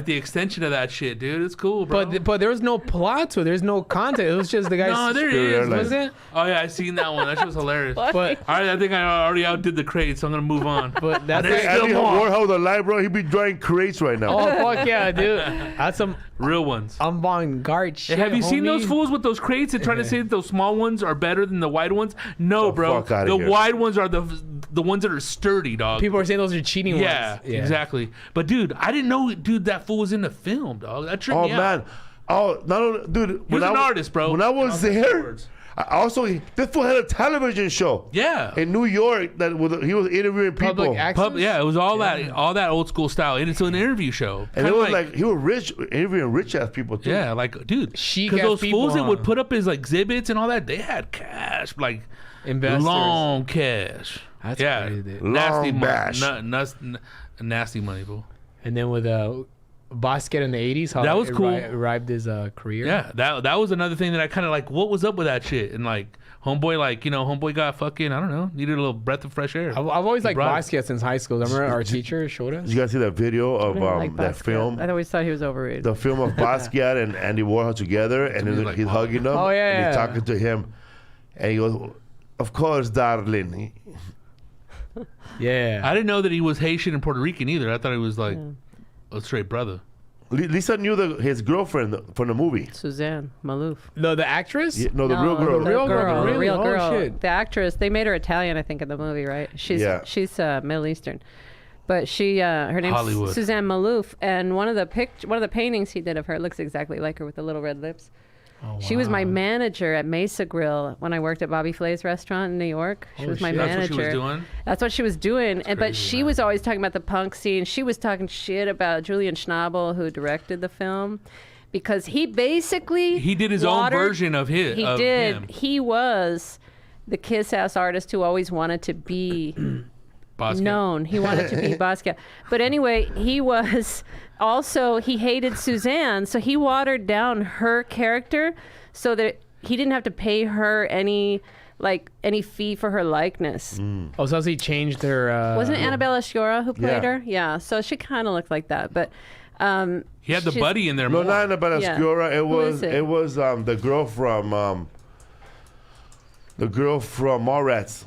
the extension of that shit, dude. It's cool, bro. but there was no plot to it. There's no content. It was just the guy's. no, there Spirit is. Airlines. Was it? Oh yeah, I seen that one. That shit was hilarious. All But right, I think I already outdid the crate, so I'm gonna move on. but that's There's like, still Andy more. Warhol, the live, bro. He'd be drawing crates right now. oh fuck yeah, dude. That's some Real ones. avant-garde shit. Have you seen homie. those fools with those crates and trying to say that those small ones are better than the wide ones? No, The bro. fuck outta The here. wide ones are the ones that are sturdy, dog. People are saying those are cheating yeah, ones. exactly. But dude, I didn't know, dude, that fool was in the film, dog. That tripped Oh me out. man. Oh, not only, dude. He was an artist, bro. When I was there, Afterwards. I also this fool had a television show. Yeah. In New York, he was interviewing people. Public access. Yeah, it was all that old school style, and it's an interview show. And Kinda it was like he was rich, interviewing rich ass people too. yeah, like dude, Chic because ass those people, fools that would huh? put up his like exhibits and all that, they had cash, like Investors. long cash. That's yeah, crazy, dude. nasty Long bash. money, nasty money, bro. And then with Basquiat in the 80s, how That was it cool. arrived his career. Yeah, that was another thing that I kind of like. What was up with that shit? And like, homeboy got fucking, I don't know, needed a little breath of fresh air. I've always liked brought it. Basquiat since high school. I remember our teacher showed us. Did you guys see that video of I didn't like that Basquiat. film? I always thought he was overrated. The film of Basquiat and Andy Warhol together, and then like he's Warhol. hugging him. Oh, yeah, and he's yeah. talking to him, and he goes, "Of course, darling." Yeah. I didn't know that he was Haitian and Puerto Rican either. I thought he was like a straight brother. Lisa knew his girlfriend from the movie. Suzanne Malouf. The actress? Yeah, no, the real No, girl. The real girl. girl, The really? real Oh, girl. shit. The actress. They made her Italian, I think, in the movie, right? She's Yeah. Middle Eastern, but her name's Hollywood. Suzanne Malouf, and one of the paintings he did of her looks exactly like her with the little red lips. Oh, She was my wow. manager at Mesa Grill when I worked at Bobby Flay's restaurant in New York. She was my shit. That's manager. what she was doing. That's what she was doing. But crazy, she man. was always talking about the punk scene. She was talking shit about Julian Schnabel, who directed the film, because he basically He did his own version of his. He of did. him. He was the kiss-ass artist who always wanted to be Basquiat. known. He wanted to be Basquiat. But anyway, he was also, he hated Suzanne, so he watered down her character so that he didn't have to pay her any fee for her likeness. Oh, so he changed her. Wasn't it Annabella Sciorra who played Yeah. her? Yeah. So she kind of looked like that, but He had the she's- buddy in there. No, more. not Annabella Yeah. Sciorra. It Who was is it? it was the girl from Mallrats.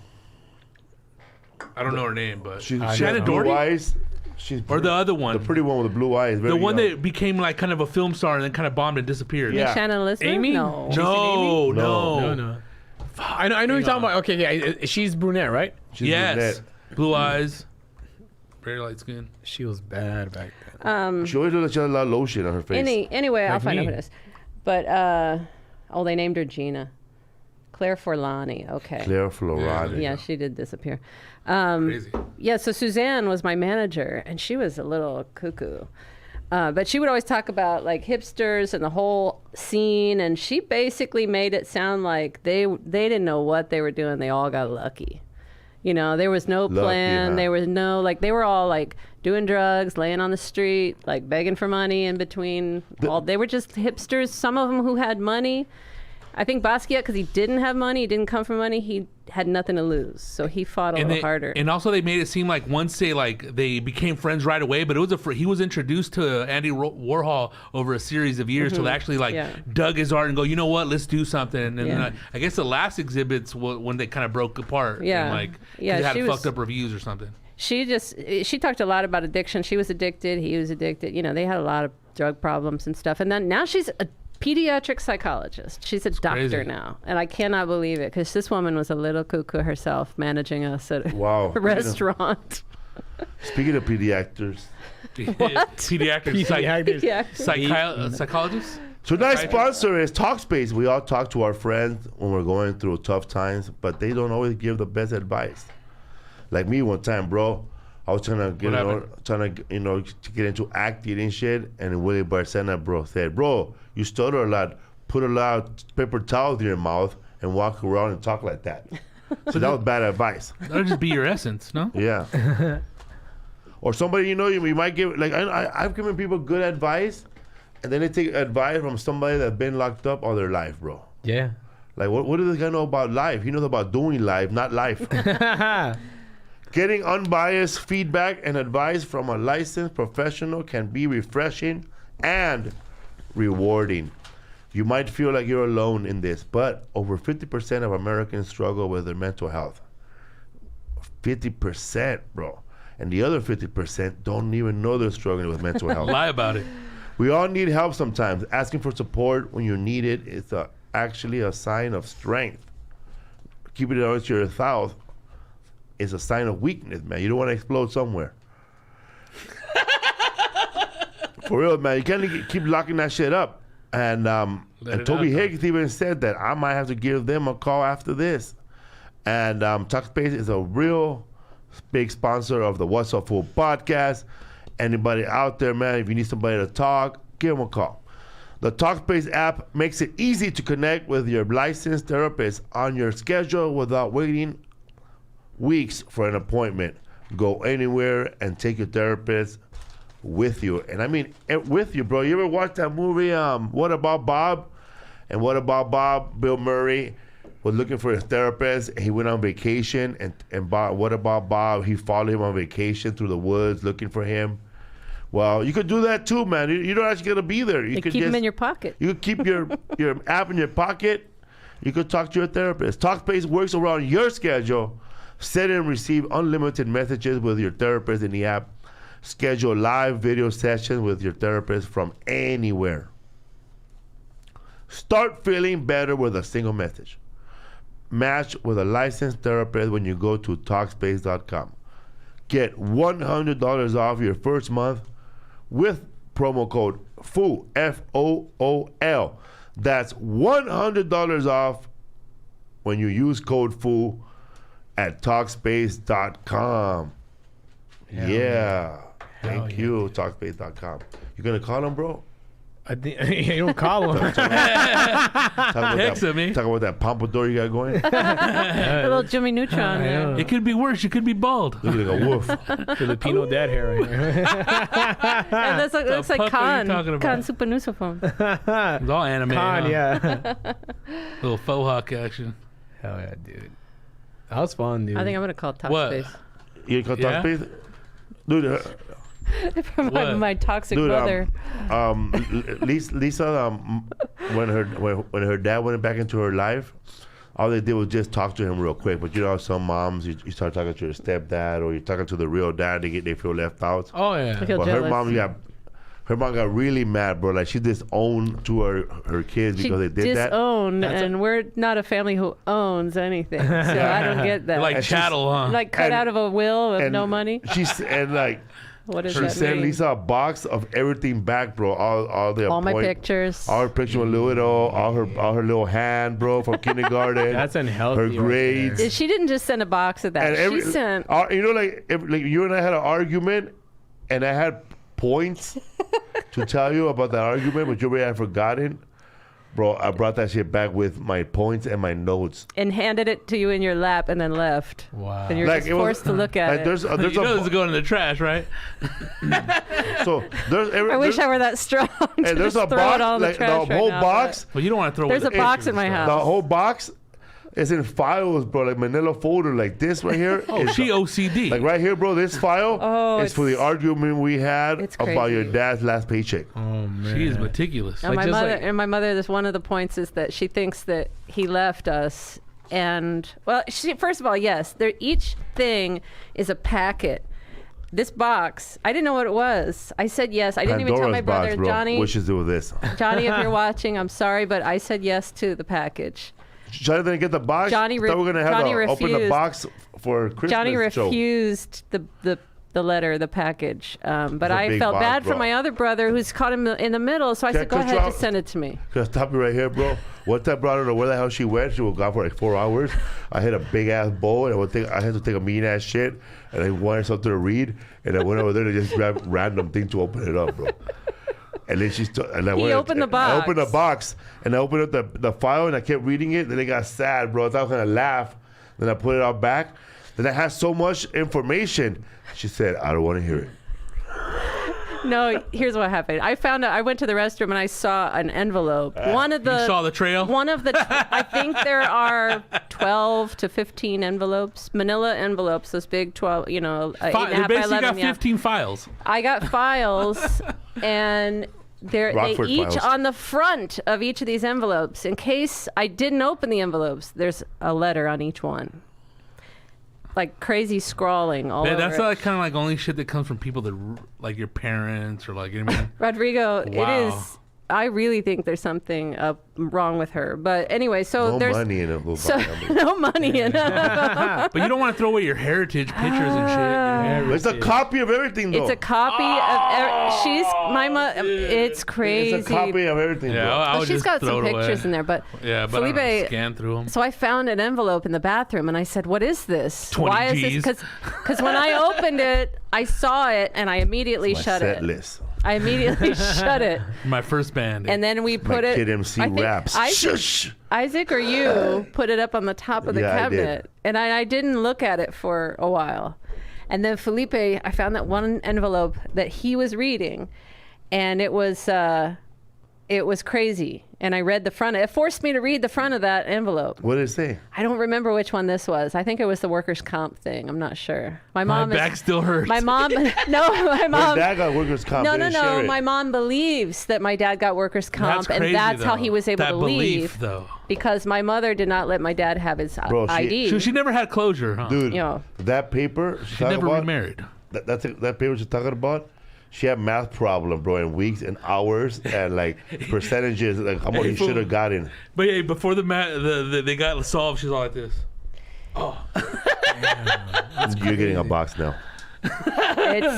I don't know her name, but She Shannon has blue Doherty, eyes. She's or the other one, the pretty one with the blue eyes. the very one young. that became like kind of a film star and then kind of bombed and disappeared. Yeah. Shannon Elizabeth? Amy? No. No, No. No. I know you're talking about. Okay, yeah, she's brunette, right? She's Yes. brunette. Blue eyes, very light skin. She was bad back then. She always looks like she had a lot of lotion on her face. Anyway, I'll Like find out me. who it is. But they named her Gina. Claire Forlani. Okay. Claire Florani. Yeah, she did disappear. Crazy. Yeah, so Suzanne was my manager, and she was a little cuckoo. But she would always talk about like hipsters and the whole scene, and she basically made it sound like they didn't know what they were doing. They all got lucky. You know, there was no plan. Huh? There was no, like, they were all like doing drugs, laying on the street, like begging for money in between. They were just hipsters. Some of them who had money. I think Basquiat, because he didn't have money, he didn't come from money, he had nothing to lose. So he fought a little harder. And also they made it seem like once they became friends right away, but it was he was introduced to Andy Warhol over a series of years, so they actually dug his art and go, you know what, let's do something. And then I guess the last exhibits when they kind of broke apart. Yeah. And they had fucked up reviews or something. She talked a lot about addiction. She was addicted. He was addicted. You know, they had a lot of drug problems and stuff. And then now she's a pediatric psychologist. She's a doctor crazy. Now. And I cannot believe it because this woman was a little cuckoo herself managing us at a Wow. restaurant. Speaking of pediatrics. Pediatric psychologists? Tonight's sponsor is Talkspace. We all talk to our friends when we're going through tough times, but they don't always give the best advice. Like me one time, bro. I was trying to get into acting and shit, and Willie Barcena, bro, said, "Bro, you stutter a lot. Put a lot of paper towels in your mouth and walk around and talk like that." So that was bad advice. That'll just be your essence, no? Yeah. Or somebody you might give, like I've given people good advice, and then they take advice from somebody that's been locked up all their life, bro. Yeah. Like what does this guy know about life? He knows about doing life, not life. Getting unbiased feedback and advice from a licensed professional can be refreshing and rewarding. You might feel like you're alone in this, but over 50% of Americans struggle with their mental health. 50%, bro. And the other 50% don't even know they're struggling with mental health. Lie about it. We all need help sometimes. Asking for support when you need it is actually a sign of strength. Keeping it on your thoughts is a sign of weakness, man. You don't want to explode somewhere. For real, man. You can't keep locking that shit up. And Toby Higgs even said that I might have to give them a call after this. And Talkspace is a real big sponsor of the What's Up Fool podcast. Anybody out there, man, if you need somebody to talk, give them a call. The Talkspace app makes it easy to connect with your licensed therapist on your schedule without waiting weeks for an appointment. Go anywhere and take your therapist with you. And I mean, with you, bro. You ever watch that movie, What About Bob? And What About Bob? Bill Murray was looking for his therapist, and he went on vacation. And Bob, What About Bob? He followed him on vacation through the woods looking for him. Well, you could do that too, man. You don't actually got to be there. You could keep them in your pocket. You could keep your app in your pocket. You could talk to your therapist. Talkspace works around your schedule. Send and receive unlimited messages with your therapist in the app. Schedule live video sessions with your therapist from anywhere. Start feeling better with a single message. Match with a licensed therapist when you go to Talkspace.com. Get $100 off your first month with promo code FOOL, F-O-O-L. That's $100 off when you use code FOOL at Talkspace.com. Yeah. Thank you, Talkspace.com. You going to call them, bro? I think you don't call him. Text me. Talk about that pompadour you got going. A little Jimmy Neutron there. It could be worse. You could be bald. Look like a wolf. Filipino dad hair right here. And that's like, looks like fuck are you Khan. talking about? Khan Supernusophone. It's all anime. Con, huh? yeah. Little faux hawk action. Hell yeah, dude. That was fun, dude. I think I'm going to call What? Talkspace. You call Yeah? Talkspace? Dude, From my toxic mother. Lisa, when her dad went back into her life, all they did was just talk to him real quick. But you know, some moms, you start talking to your stepdad or you're talking to the real dad, they feel left out. Oh yeah. I feel But jealous. her mom got really mad, bro. Like she disowned to her kids because they did that. Disowned, and we're not a family who owns anything, so I don't get that. Like chattel, huh? Like cut and- out of a will with and no money. What does She that sent mean? Lisa a box of everything back, bro. All my pictures. all her pictures with Ludo, all her little hand, bro, from kindergarten. That's unhealthy. Her right grades. there. She didn't just send a box of that. She sent. you know, like you and I had an argument, and I had points, to tell you about that argument, but you already had forgotten. Bro, I brought that shit back with my points and my notes. And handed it to you in your lap and then left. Wow. And you're Like, just it was- forced to look at it. There's You know this is going in the trash, right? I wish I were that strong. to And there's just a throw box, it all in the like trash the right whole now, box. Well, you don't want to throw There's away a the box pictures in my and house. The whole box is in files, bro, like manila folder, like this right here. Oh, is- she OCD. Like right here, bro, this file Oh, is for the it's- argument we had it's about your crazy. dad's last paycheck. Oh man. She is meticulous. And Like, my mother, this one of the points is that she thinks that he left us. And well, first of all, yes, each thing is a packet. This box, I didn't know what it was. I said yes. I didn't even tell my brother, box, bro. Johnny. What should do with this? Johnny, if you're watching, I'm sorry, but I said yes to the package. Johnny didn't get the box. Johnny I thought we were gonna have Johnny to open the refused. box for Christmas. Johnny show. refused the letter, the package. But It's a I big felt box, bad bro. for my other brother who's caught him in the middle. So I said, go cut you ahead, out? just send it to me. Can I stop you right here, bro? One time, bro, I don't know where the hell she went. She was gone for like 4 hours. I had a big ass bowl, and I had to take a mean ass shit, and I wanted something to read, and I went over there to just grab random thing to open it up, bro. And then opened the box. I opened the box, and I opened up the file, and I kept reading it. Then I got sad, bro. I thought I was gonna laugh. Then I put it all back. Then I had so much information. She said, "I don't want to hear it." No, here's what happened. I went to the restroom and I saw an envelope. One of the You saw the trail? One of the I think there are 12 to 15 envelopes, manila envelopes, those big 12, 8.5 They by basically 11. got Yeah. 15 files. I got files and they Rockford each files. on the front of each of these envelopes, in case I didn't open the envelopes, there's a letter on each one. Like crazy scrawling all over That's it. like kind of like only shit that comes from people that like your parents or like, you know what I mean? Rodrigo, Wow. it is. I really think there's something wrong with her. But anyway, so No there's money in it. no money in it. But you don't want to throw away your heritage pictures and shit. It's a copy of everything, though. It's a copy of. She's my mother. It's crazy. It's a copy of everything, Yeah, bro. I Well, would she's just got throw some it away. pictures in there, but Yeah, but I don't Felipe. scan through them. So I found an envelope in the bathroom, and I said, "What is this? 20 Why is Gs. this?" Because when I opened it, I saw it, and I immediately My shut set it. list. I immediately shut it, My first band. and then we put My it. Kid MC I think raps. Shush. Isaac or you put it up on the top of the Yeah, I did. cabinet, and I didn't look at it for a while. And then Felipe, I found that one envelope that he was reading, and it was crazy. And I read the front. It forced me to read the front of that envelope. What did it say? I don't remember which one this was. I think it was the workers' comp thing. I'm not sure. My mom My back still hurts. My mom. No, my My mom. dad got workers' comp. No, They no, didn't share no. it. My mom believes that my dad got workers' comp, That's crazy, and that's how though. he was able that to belief, leave. though. Because my mother did not let my dad have his Bro, ID. So she never had closure, huh? Dude, You know. that paper she's She talking never about, remarried. that paper she's talking about, she had math problem, bro, in weeks and hours and like percentages, like how much he should have gotten. But yeah, before they got solved, she's all like this. You're getting a box now.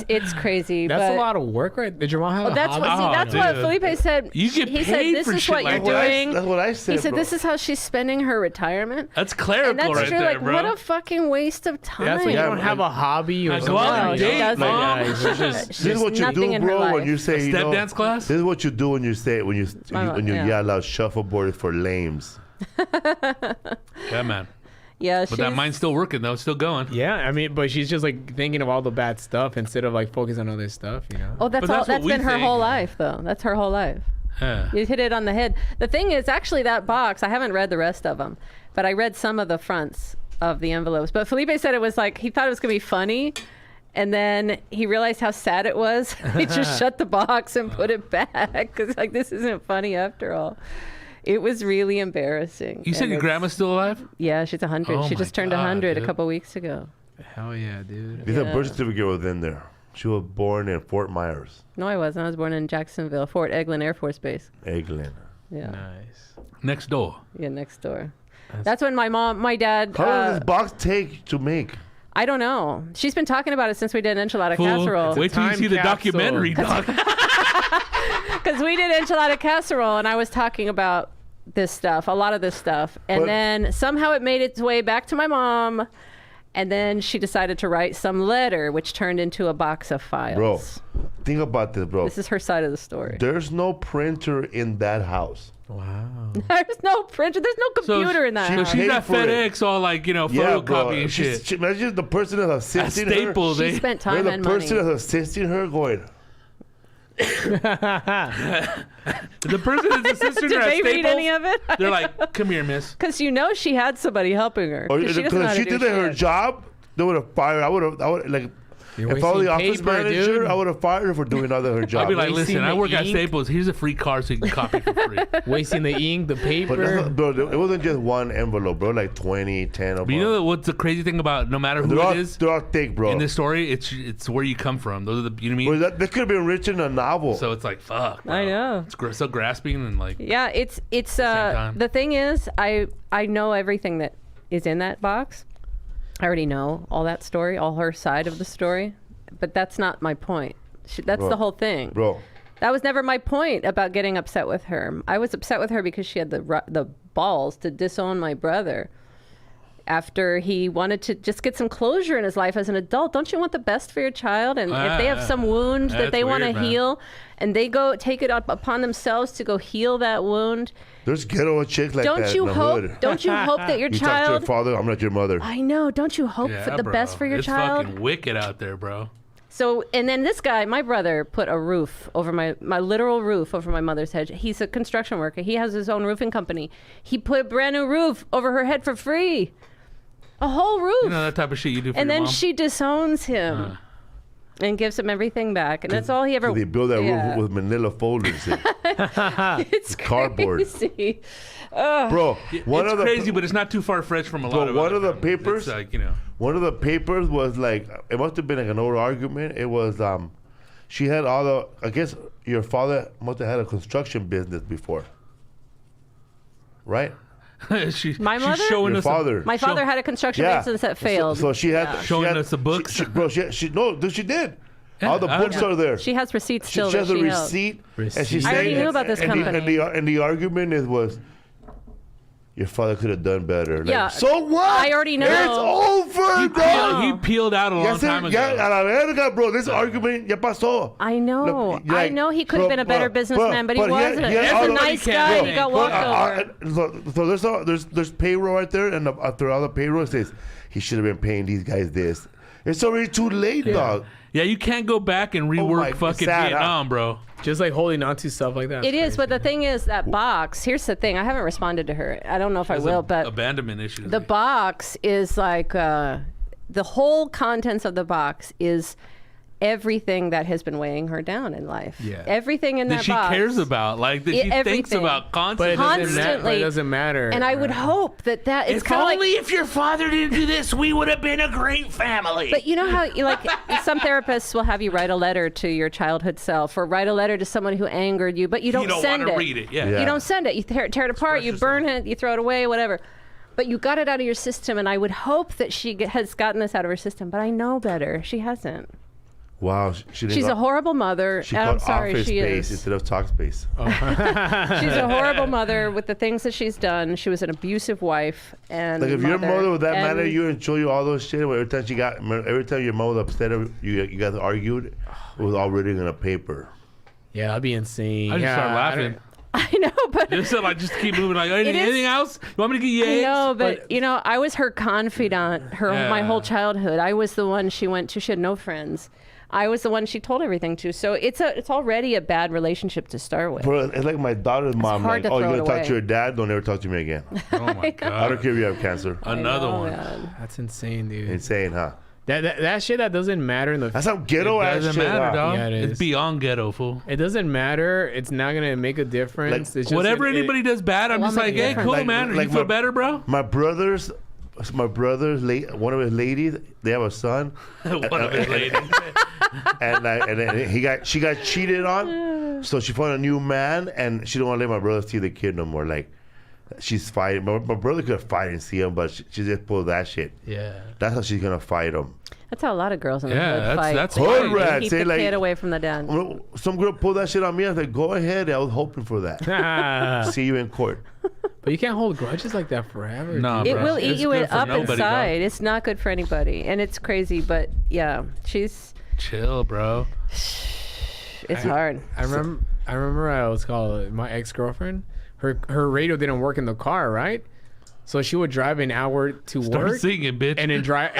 It's crazy. That's but a lot of work, right? Did your mom have Well, a that's hobby? what. See, Oh, that's what dude. Felipe said. You get he said, paid "This for is shit what like you're that." doing." That's what I said. He said, bro. "This is how she's spending her retirement." That's And clerical that's right true. there, Like, bro. what a fucking waste of time. That's when you Yeah, don't have a hobby or Go something. out No, and she date, doesn't. mom. It's just- This is what you nothing do, in her bro. When life. you say, Step dance class? This is what you do when you say when you Yeah. yell out shuffleboard for lames. Yeah, man. Yeah, But that mind's still working, though. It's still going. Yeah, I mean, but she's just like thinking of all the bad stuff instead of like focusing on other stuff, you know? Oh, that's But all. that's what That's we been her think. whole life, though. That's her whole life. Yeah. You hit it on the head. The thing is, actually, that box. I haven't read the rest of them, but I read some of the fronts of the envelopes. But Felipe said it was like he thought it was gonna be funny, and then he realized how sad it was. He just shut the box and put it back because like this isn't funny after all. It was really embarrassing. You said And your it's- grandma's still alive? Yeah, she's 100. Oh she my just turned God, 100 dude. a couple weeks ago. Hell yeah, dude. This Yeah. birth certificate was in there. She was born in Fort Myers, No, I wasn't. I was born in Jacksonville, Fort Eglin Air Force Base. Eglin. Yeah, Nice. Next door. yeah, next door. That's when my dad. How long does this box take to make? I don't know. She's been talking about it since we did enchilada Fool. casserole. Wait till you time see the capsule. documentary, dog. Because we did enchilada casserole, and I was talking about this stuff, a lot of this stuff, and But- then somehow it made its way back to my mom, And then she decided to write some letter, which turned into a box of files. Bro, think about this, bro. This is her side of the story. There's no printer in that house. Wow. There's no printer. There's no computer in that she- house. She's paid at for it. FedEx all like, photocopying shit. Imagine the person that's At assisting her. Staples, She spent time The and person money. that's assisting her going, The person that's assisting Did her at they read any Staples, of it? they're like, come here, miss. Because she had somebody helping her. or 'Cause she doesn't know how because to she do did her shit. job, they would have fired. I would like. You're If I was the wasting office paper, manager, dude. I would have fired her for doing her job. I'll be like, Wasting listen, I the work at ink. Staples. Here's a free card so you can copy for free. Wasting the ink, the but paper. that's not, bro, it wasn't just one envelope, bro. Like 20, 10 of But them. you know what's the crazy thing about no matter who they're all, it is they're all thick, bro. in this story, it's where you come from. Those are the, you know what I mean? Bro, that could have been written in a novel. So it's like, fuck. Bro. I know. It's so grasping and like, Yeah, it's time. the thing is, I know everything that is in that box. I already know all that story, all her side of the story, but that's not my point. That's Bro. the whole thing. Bro, That was never my point about getting upset with her. I was upset with her because she had the balls to disown my brother after he wanted to just get some closure in his life as an adult. Don't you want the best for your child? And if they have some wound that That's they want to weird, man. heal, and they go take it up upon themselves to go heal that wound, there's ghetto chicks like don't that you in the hope? hood. Don't you hope that your You talk to your child? father, I'm not your mother. I know. Don't you hope yeah, for the bro. best for your it's child? fucking wicked out there, bro. So, and then this guy, my brother, put a roof over my literal roof over my mother's head. He's a construction worker. He has his own roofing company. He put a brand new roof over her head for free. A whole roof. You know that type of shit you do for And your then mom? she disowns him and gives him everything back. And that's all he ever... They build that Yeah. roof with manila folders. It's cardboard. crazy. Bro, one it's of the crazy, but it's not too far-fetched from a lot of one other of the families. papers- It's like, one of the papers was like, it must have been like an old argument. It was she had all the, I guess your father must have had a construction business before, right? she's My mother? showing Your us father. My father had a construction business that failed. So she had Showing she had, us the books. She no, dude, she did. Yeah, All the I books heard. are there. She has receipts She still has that a she held. receipt, and Receipt. she's I already saying, knew about this and company. and the argument was, your father could have done better. Like, Yeah. So what? I already know. It's over, dog. He peeled out a long time ago. Yeah, a la verga, bro. This argument ya pasó. I know. Look, I like, know he could have been a better businessman, but he he had- wasn't. he had He's all a the- nice Bro, guy. He got walked over. So there's payroll right there, and after all the payroll it says he should have been paying these guys this. It's already too late, dog. Yeah, you can't go back and rework my- fucking sad, huh? Vietnam, bro. Just like holding on to stuff like that. It is, but the thing is, that box. Here's the thing. I haven't responded to her. I don't know if I There's will, a but abandonment issue. the box is like the whole contents of the box is everything that has been weighing her down in life. Yeah. Everything in that that she box cares about, like that she thinks everything. about But constantly. it doesn't, Constantly. but it doesn't matter. And I would hope that it's If kind of like. only if your father didn't do this, we would have been a great family. But you know how some therapists will have you write a letter to your childhood self or write a letter to someone who angered you, but you don't, send want it. to read it. Yeah. Yeah. You don't send it. You tear it apart. You burn it. You throw it away. Whatever. But you got it out of your system, and I would hope that she has gotten this out of her system. But I know better. She hasn't. Wow, She's a horrible mother. She And I'm called sorry, Office she Space is. instead of Talkspace. She's a horrible mother with the things that she's done. She was an abusive wife and Like if your mother was that mad at and- you and show you all those shit, every time your mother was upset, you guys argued, it was all written in a paper. Yeah, that'd be insane. I just yeah, start I laughing. don't- I know, but Just keep moving. Like is- anything else? You want me to get you I eggs? know, but you know, I was her confidant my whole childhood. I was the one she went to. She had no friends. I was the one she told everything to. So it's already a bad relationship to start with. Bro, it's like my daughter's mom. hard Like, to oh, you're throw gonna it talk away. to your dad? Don't ever talk to me again. Oh my I god. don't care if you have cancer. Another I know, one. man. That's insane, dude. Insane, huh? That shit that doesn't matter in the. That's some ghetto It ass doesn't shit. matter, huh? dog. Yeah, it It's is. beyond ghetto, fool. It doesn't matter. It's not gonna make a difference. Like, it's just Whatever anybody does bad, I'm Well, just make like, a hey, difference. cool, Like- man. like you feel my- better, bro? My brother's one of his ladies, they have a son, One of his ladies. and she got cheated on, so she found a new man, and she don't want to let my brother see the kid no more. Like, she's fighting. My brother could fight and see him, but she just pulled that shit. Yeah. That's how she's gonna fight him. That's how a lot of girls in the Yeah, hood that's- fight. that's They Hood keep rats, the eh, like- kid away from the dad. Some girl pulled that shit on me. I was like, go ahead. I was hoping for that. See you in court. But you can't hold grudges like that forever. No, dude. It bro. will eat It's you good for up nobody, inside. It's not good for anybody, and it's crazy. But yeah, Chill, bro. it's hard. I remember I was called my ex-girlfriend. Her radio didn't work in the car, right? So she would drive an hour to Start work singing, bitch. and then drive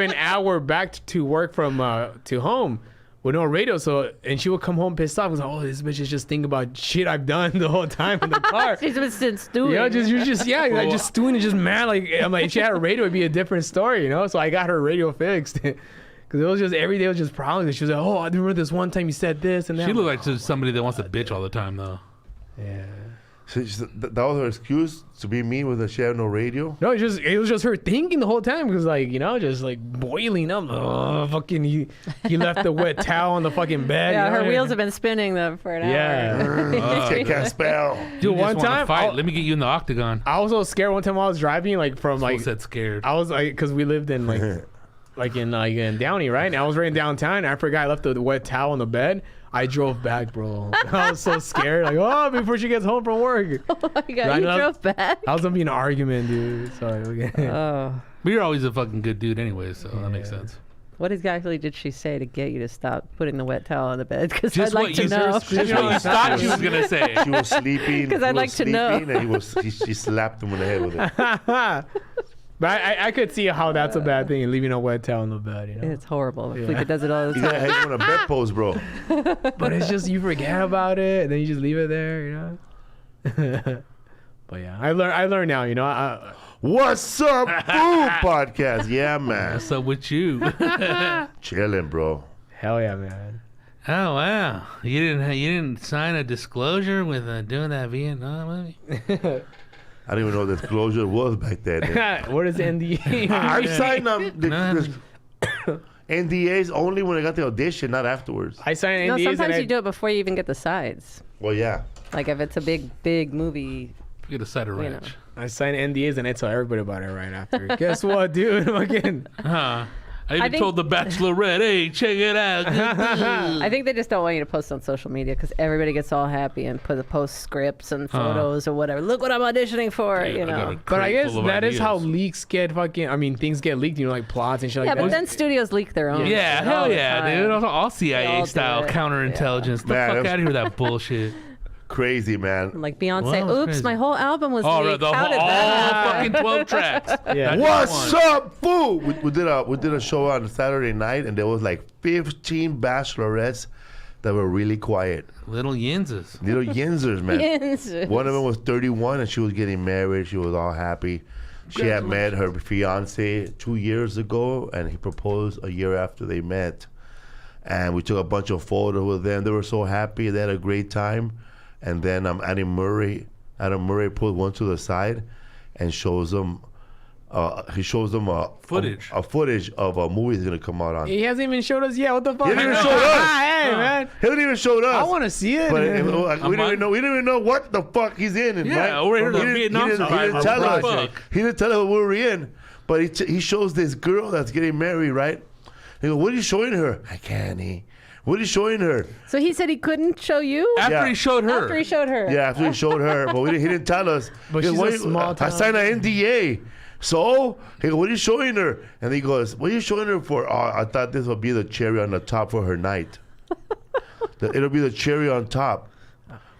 an hour back to work from to home with no radio. So and she would come home pissed off. Was like, oh, this bitch is just thinking about shit I've done the whole time in the car. She's been stewing. Like just stewing and just mad. Like I'm like, if she had a radio, it'd be a different story, you know. So I got her radio fixed. Because it was just every day was just problems. She was like, "Oh, I remember this one time you said this and that." She looked like just somebody that wants to bitch all the time, though. Yeah. So that was her excuse to be mean with a she had no radio. No, it was just her thinking the whole time because like just like boiling up. Oh, fucking he left the wet towel on the fucking bed. Yeah, you know? her wheels have been spinning them for an hour. Yeah. She can't spell. Dude, You one just wanna time fight. Let me get you in the octagon. I was so scared. One time I was driving like from Like like said, scared. I was like because we lived in like in Downey, right? And I was right in downtown. And I forgot I left the wet towel on the bed. I drove back, bro. I was so scared. Like, oh, before she gets home from work. Oh my god, Right you up. drove back. I was gonna be in an argument, dude. Sorry. Oh, But you're always a fucking good dude anyway, so that makes sense. what exactly did she say to get you to stop putting the wet towel on the bed? Because I'd Just like what to you know. just what you thought she was gonna say. She was sleeping. 'Cause he I'd was like to know. sleeping, And she slapped him in the head with it. But I could see how that's a bad thing, leaving a wet towel on the bed, you know. It's horrible. Yeah. Felipe does it all the He's time. gonna hang on a bedpost, bro. But it's just you forget about it and then you just leave it there, you know. But yeah, I learned now, you know. What's up, food podcast? Yeah, man. What's up with you? Chilling, bro. Hell yeah, man. Oh wow, you didn't sign a disclosure with doing that Vietnam movie? I didn't even know disclosure was back then. What is NDA? I signed No. NDAs only when I got the audition, not afterwards. I signed No, NDAs. sometimes you do it before you even get the sides. Well, yeah. Like if it's a big movie. You get a side of You know. ranch. I signed NDAs and I tell everybody about it right after. Guess what, dude? Fucking. Huh. I even think- told the Bachelorette, hey, check it out. I think they just don't want you to post on social media because everybody gets all happy and post scripts and photos or whatever. Look what I'm auditioning for, Dude, you I got know. a But I crate guess full of that is how ideas. leaks get fucking. I mean, things get leaked. You know, like plots and shit Yeah, like but that. then studios leak their own. Yeah, shit all hell the yeah, time. dude. All They all CIA do style it. counterintelligence. The Man, fuck that's- out of here with that bullshit. Crazy, man. Like Beyonce, Wow, that's oops, crazy. my whole album was Oh, leaked. the How whole, did that all happen? fucking 12 tracks. Yeah. Not just What's one. up, food? We did a show on Saturday night, and there was like 15 bachelorettes that were really quiet. Little yinzes. Little yinzers, man. Yes. One of them was 31, and she was getting married. She was all happy. She had met her fiance 2 years ago, and he proposed a year after they met. And we took a bunch of photos with them. They were so happy. They had a great time. And then Adam Murray put one to the side and shows them. He shows them Footage. a footage of a movie that's gonna come out on. He hasn't even showed us yet. What the fuck? He didn't even show us. Hey, man. He didn't even show us. I want to see it. But we didn't even know what the fuck he's in. And, Yeah, right? over here, the He didn't- Vietnam he didn't survivor tell us. project. He didn't tell us what we were in. But he shows this girl that's getting married, right? He goes, "What are you showing her?" I can't. What are you showing her? So he said he couldn't show you? After Yeah. he showed her. After he showed her. Yeah, after he showed her, but he didn't tell us. But He goes, she's "What a you-" small I town. signed an NDA. So he goes, "What are you showing her?" And he goes, "What are you showing her for?" "Oh, I thought this would be the cherry on the top for her night. It'll be the cherry on top,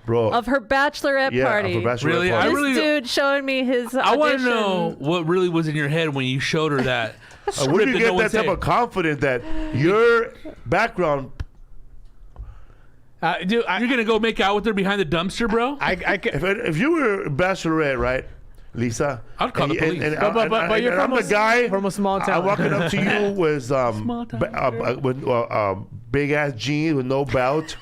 bro." Of her bachelorette yeah, party. of her bachelorette Really? party. I This really- dude showing me his audition. I want to know what really was in your head when you showed her that script Where do you that no get one that type said. of confidence that your background? Dude, You're going to go make out with her behind the dumpster, bro? If you were a bachelorette, right, Lisa? I'd call the police. But you're I'm from the guy from a small town. I'm walking up to you with Small town, with big ass jeans with no belt,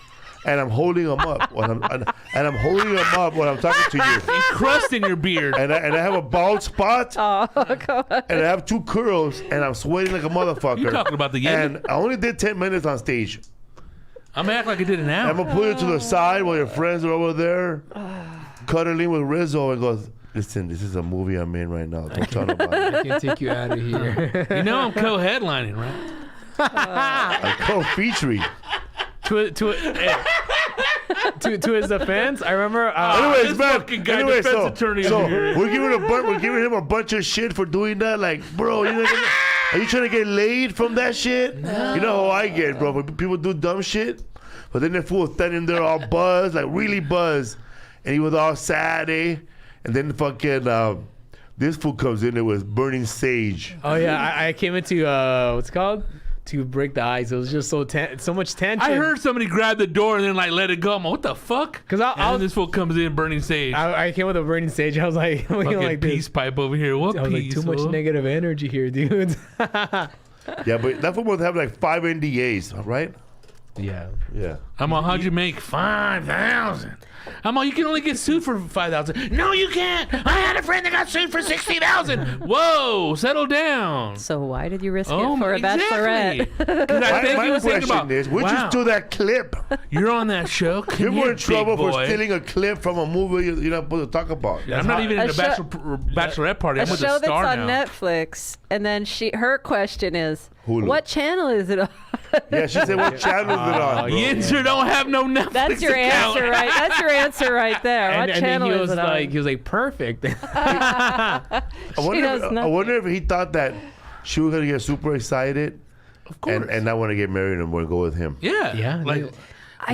and I'm holding them up. And I'm holding them up when I'm talking to you. Crust in your beard. And I have a bald spot, Oh, come on. and I have 2 curls, and I'm sweating like a motherfucker. You talking about the Yeti? And I only did 10 minutes on stage. I'm going to act like I did it now. I'm gonna put you to the side while your friends are over there, cuddling with Rizo, and goes, "Listen, this is a movie I'm in right now. Don't tell nobody." I can take you out of here. You know I'm co-headlining, right? I co-featuring. to a, hey. to his defense, I remember. Anyways, this man. fucking guy, Anyway, defense so attorney so over here. we're giving him a bunch of shit for doing that. Like, bro, are you trying to get laid from that shit? No. You know how I get, bro. When people do dumb shit, but then the fool standing there all buzzed, like really buzzed, and he was all sad, eh? And then fucking this fool comes in there with burning sage. Oh yeah, I came into what's it called? To break the ice. It was just so much tension. I heard somebody grab the door and then like let it go. I'm like, what the fuck? Because and then this fool comes in burning sage. I came with a burning sage. I was like, Fucking like peace pipe over here. What I was peace? like, too much negative energy here, dude. Yeah, but that fool must have like 5 NDAs, right? Yeah. Yeah. I'm like, how'd you make 5,000? I'm like, you can only get sued for 5,000. No, you can't. I had a friend that got sued for 60,000. Whoa, settle down. So why did you risk it for a exactly. bachelorette? 'Cause I think he My was thinking question about, is, would wow, you do that clip? you're on that show. You Come were here, in trouble big for boy. stealing a clip from a movie you're not supposed to talk about. I'm not even in A a show- bachelorette party. A I'm with show a that's star on now. Netflix, and then her question is, Hulu. what channel is it on? Yeah, she said, what channel is it on, bro? Yinzer don't have no Netflix That's your account. answer, right? That's your answer right there. What And channel then is it on? he was like, perfect. I wonder if he thought that she was going to get super excited Of course. and not want to get married anymore and go with him. Yeah. Yeah, Like, dude.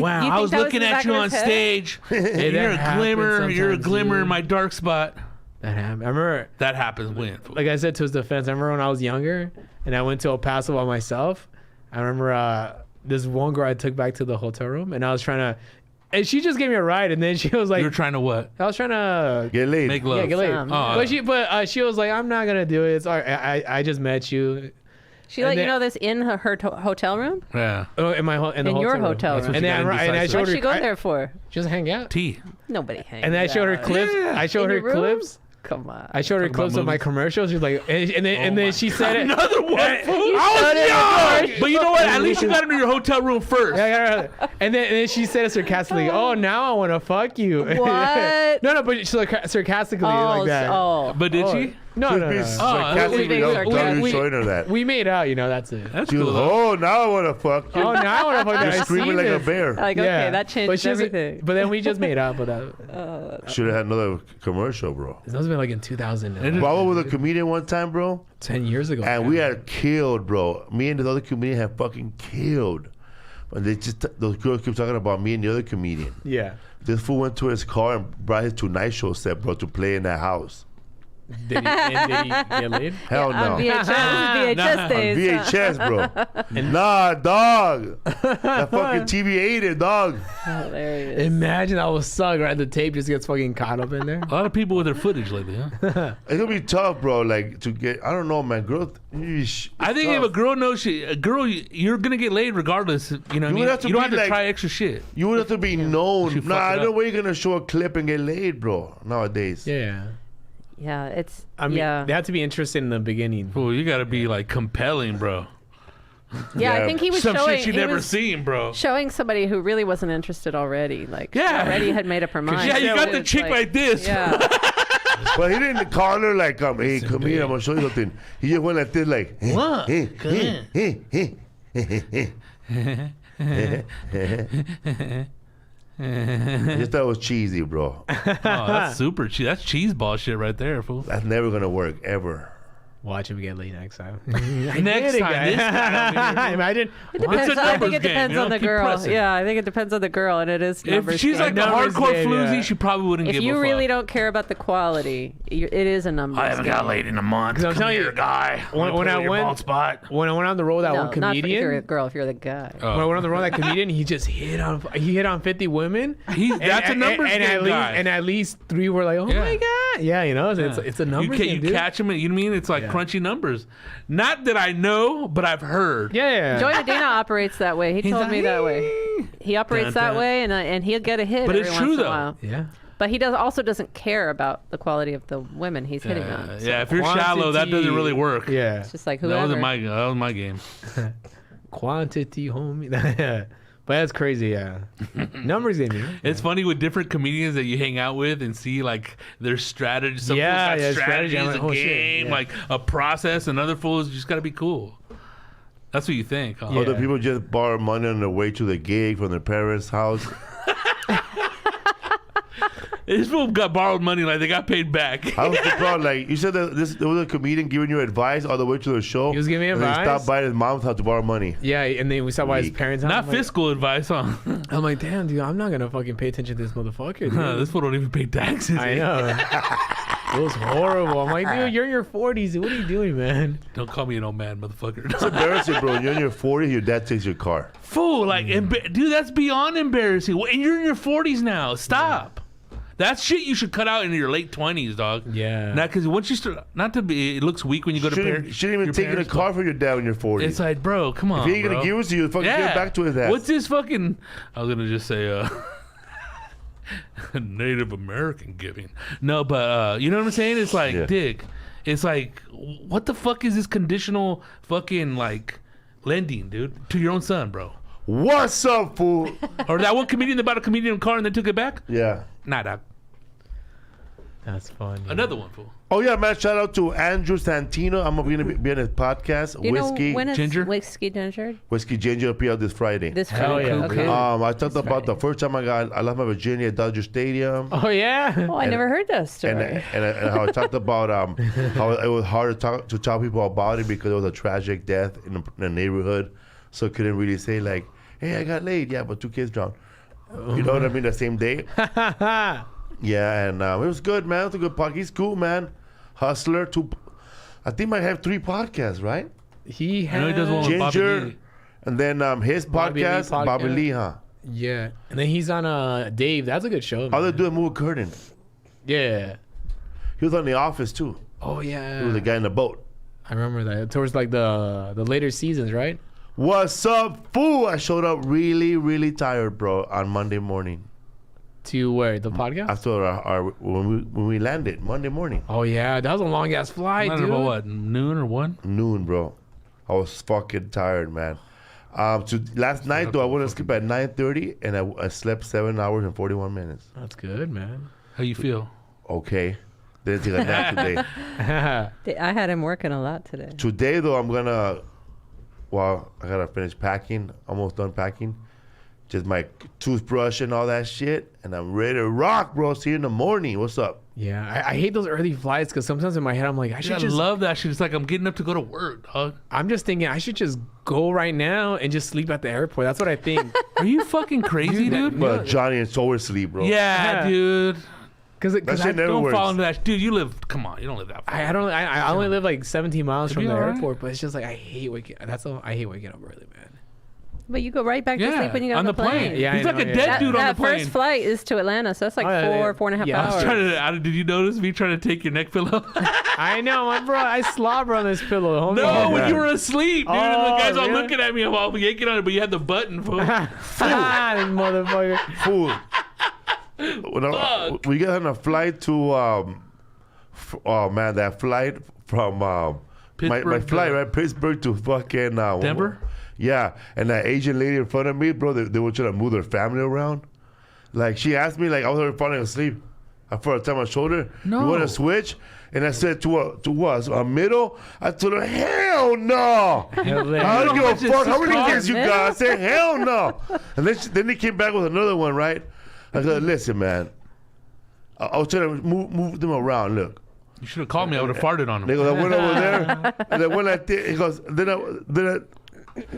wow, you I think was that was looking in the at back you of on his head? stage. Hey, You're that a happens glimmer. You're a sometimes, glimmer in dude. my dark spot. That happened. I remember, That happens when. like I said to his defense, I remember when I was younger and I went to El Paso by myself. I remember this one girl I took back to the hotel room, and I was trying to, and she just gave me a ride, and then she was like, You were trying to what? I was trying to Get laid. Make love. yeah, get laid. Oh. But she was like, I'm not gonna do it. It's all right. I just met you. She let And you then- know this in her hotel room? Yeah. In my in the In your room. hotel That's what room. And you then gotta and I decide. showed What'd her. she go there for? Just hang out. T. Nobody hangs And then I showed her out. clips. Yeah. I showed In her your room? clips. Come on. I showed her Talk clips about of my movies. commercials. She's like, and then she said it. Another one. You showed I her was young. But you know what? At least you got into your hotel room first. And then she said it sarcastically. Oh, now I want to fuck you. What? no, but she's like sarcastically like that. Oh. But did she? No, no, Be no. sarcastic being without sarcastic. you showing her that. We made out, that's it. That's She was, cool. though. oh, now I want to fuck you. Oh, now I want to fuck You're that. I screaming see like a this. bear. Like, okay, that changed she was- everything. But then we just made out. But that Should have had another commercial, bro. must have been like in 2010 Bro, I was with a comedian one time, bro, years ago. and we had killed, bro. Me and the other comedian had fucking killed. And those girls keep talking about me and the other comedian. Yeah. This fool went to his car and brought his Tonight Show set, bro, to play in that house. Did he get laid? Hell no. On VHS, VHS days. VHS, bro. Nah, dog. That fucking TV ate it, dog. Hilarious. Imagine that was suck, right? The tape just gets fucking caught up in there. A lot of people with their footage lately, huh? It's gonna be tough, bro. Like to get, I don't know, man. Girls, I think if a girl knows you're gonna get laid regardless. You know what I mean? would have to You don't be have to like- try extra shit. you would have to be known. She fuck Nah, it no up. way you're gonna show a clip and get laid, bro. Nowadays. Yeah. Yeah, it's. I mean, yeah. they have to be interested in the beginning. Fool, you gotta be like compelling, bro. Yeah, I Yeah. think he was Some showing. shit you he never was seen, bro. showing somebody who really wasn't interested already. Like, Yeah. already had made up her mind. Yeah, you So got the it's chick like this. Yeah. But he didn't call her like, hey, come here, I'm gonna show you something. He just went like this, like, What? I just thought it was cheesy, bro. Oh, that's super cheese. That's cheese ball shit right there, fool. That's never gonna work ever. Watch him get laid next time. Next time, this guy over here. Imagine. It depends. It's a I think numbers it depends game, on the keep girl. pressing. Yeah, I think it depends on the girl, and it is. If numbers she's game. like the Numbers hardcore game, floozy, yeah. she probably wouldn't if give you a really fuck. don't care about the quality, it is a numbers. I haven't got game. laid in a month. 'Cause I'm Come telling here, you, guy. when I your went- bald spot. When I went on the road, that No, one not if you're a comedian. girl. If you're the guy. Oh. When I went on the road, that comedian, he just hit on 50 women. That's a numbers and game at least, guy. and at least 3 were like, oh Yeah. my god, yeah, it's a numbers you game, dude. catch him. You know what I mean? It's like Yeah. crunchy numbers. Not that I know, but I've heard. Yeah. Joey Medina operates that way. He He's told like, me that way. He operates Dun, that dun. way, and he'll get a hit But every it's once true, in a though. while. Yeah. But he doesn't care about the quality of the women he's hitting on. So Yeah, if you're shallow, that doesn't really work. Yeah. it's just like That whoever. was my game. Quantity, homie. But that's crazy, yeah. Numbers game, you know? It's funny with different comedians that you hang out with and see like their strategy. Some Yeah, fools got yeah, strategy strategy. I'm is like, a oh, shit, game, yeah. like a process. And other fools just got to be cool. That's what you think. Huh? Yeah. Other people just borrow money on their way to the gig from their parents' house. This fool got borrowed money like they got paid back. I was surprised. Like you said that there was a comedian giving you advice all the way to the show. He was giving me and advice? He stopped by his mom's house to borrow money. Yeah, and then we stopped by his Weak. parents' house. Not I'm like- fiscal advice, huh? I'm like, damn, dude, I'm not gonna fucking pay attention to this motherfucker. Dude. This fool don't even pay taxes. I know. It was horrible. I'm like, dude, you're in your 40s. What are you doing, man? Don't call me an old man, motherfucker. It's embarrassing, bro. You're in your 40s, your dad takes your car. Fool, like, dude, that's beyond embarrassing. And you're in your 40s now. Stop. That's shit you should cut out in your late 20s, dog. Yeah. Not because once you start, not to be, it looks weak when you go to Shouldn't even take a car for your dad when you're 40. It's like, bro, come on. If he ain't gonna give it to you, fucking give it back to his ass. What's this fucking? I was gonna just say, Native American giving. No, but you know what I'm saying? It's like, dick. It's like, what the fuck is this conditional fucking like lending, dude, to your own son, bro? What's up, fool? Or that one comedian that bought a comedian car and then took it back? Yeah. Nah, dog. That's funny. Another one, fool. Oh yeah, man! Shout out to Andrew Santino. I'm gonna be on his podcast. You Whiskey, know when is Ginger? Whiskey Ginger? Whiskey Ginger will be out this Friday. This Hell Friday. yeah, Okay. dude. I talked about the first time I left my virginity at Dodger Stadium. Oh yeah. Oh, I never heard that story. And how I talked about how it was hard to tell people about it because it was a tragic death in the neighborhood, so I couldn't really say like, "Hey, I got laid." Yeah, but 2 kids drowned. You know what I mean? The same day. Yeah, and it was good, man. It was a good podcast. He's cool, man. Hustler. I think might have 3 podcasts, right? He I know he has. does one with Bobby Ginger, Lee. and then his Bobby Lee podcast, Bobby podcast. Lee, huh? Yeah, and then he's on Dave. That's a good show. How they man. do a movie curtain? Yeah. He was on The Office too. Oh He was yeah. the guy in the boat. I remember that. Towards like the later seasons, right? What's up, fool? I showed up really, really tired, bro, on Monday morning. To where the podcast? After when we landed Monday morning, Oh yeah, that was a long ass flight, I dude. don't know what, noon or 1? noon, bro. I was fucking tired, man. Last night though, I went to sleep at 9:30, and I slept 7 hours and 41 minutes. That's good, man. How you feel? Okay, didn't take a nap today. I had him working a lot today. Today though, I gotta finish packing. Almost done packing. Just my toothbrush and all that shit, and I'm ready to rock, bro. See you in the morning. What's up? Yeah, I hate those early flights because sometimes in my head I'm like, I Dude, should I just. love that shit. It's like I'm getting up to go to work, dog. I'm just thinking I should just go right now and just sleep at the airport. That's what I think. Are you fucking crazy, dude? But Johnny and so sleep, bro. Yeah, Yeah. dude. Because That shit never Don't works. fall into that. Dude, you live. Come on, you don't live that far. I don't. I only live like 17 miles It'd from be the all right. airport, but it's just like I hate waking. I hate waking up early, man. But you go right back to Yeah, sleep when you get on on the plane. Yeah, He's I like know, a yeah. dead That, dude on that the plane. first flight is to Atlanta, so that's like Oh, yeah, yeah. 4.5 Yeah, I was hours. Did you notice me trying to take your neck pillow? I know, my bro. I slobber on this pillow. Hold No, on. when you were asleep, dude. and the Oh, guys all really? looking at me. I'm all yanking on it, but you had the button, fool. Ah, this motherfucker. Fool. We got on a flight to that flight from my Pittsburgh flight, to- right? Pittsburgh to fucking Denver? Yeah, and that Asian lady in front of me, bro, they were trying to move their family around. Like she asked me, like I was already falling asleep. I felt on my shoulder. No. You want to switch? And I said to us, a middle? I told her, hell no. Hell yeah. I don't You know give a how fuck. much How this many costs? kids you got? I said, hell no. And then they came back with another one, right? I said, listen, man. I was trying to move them around. Look. You should have called me. I would have farted on They him. go, I went over there. And then when I did, he goes,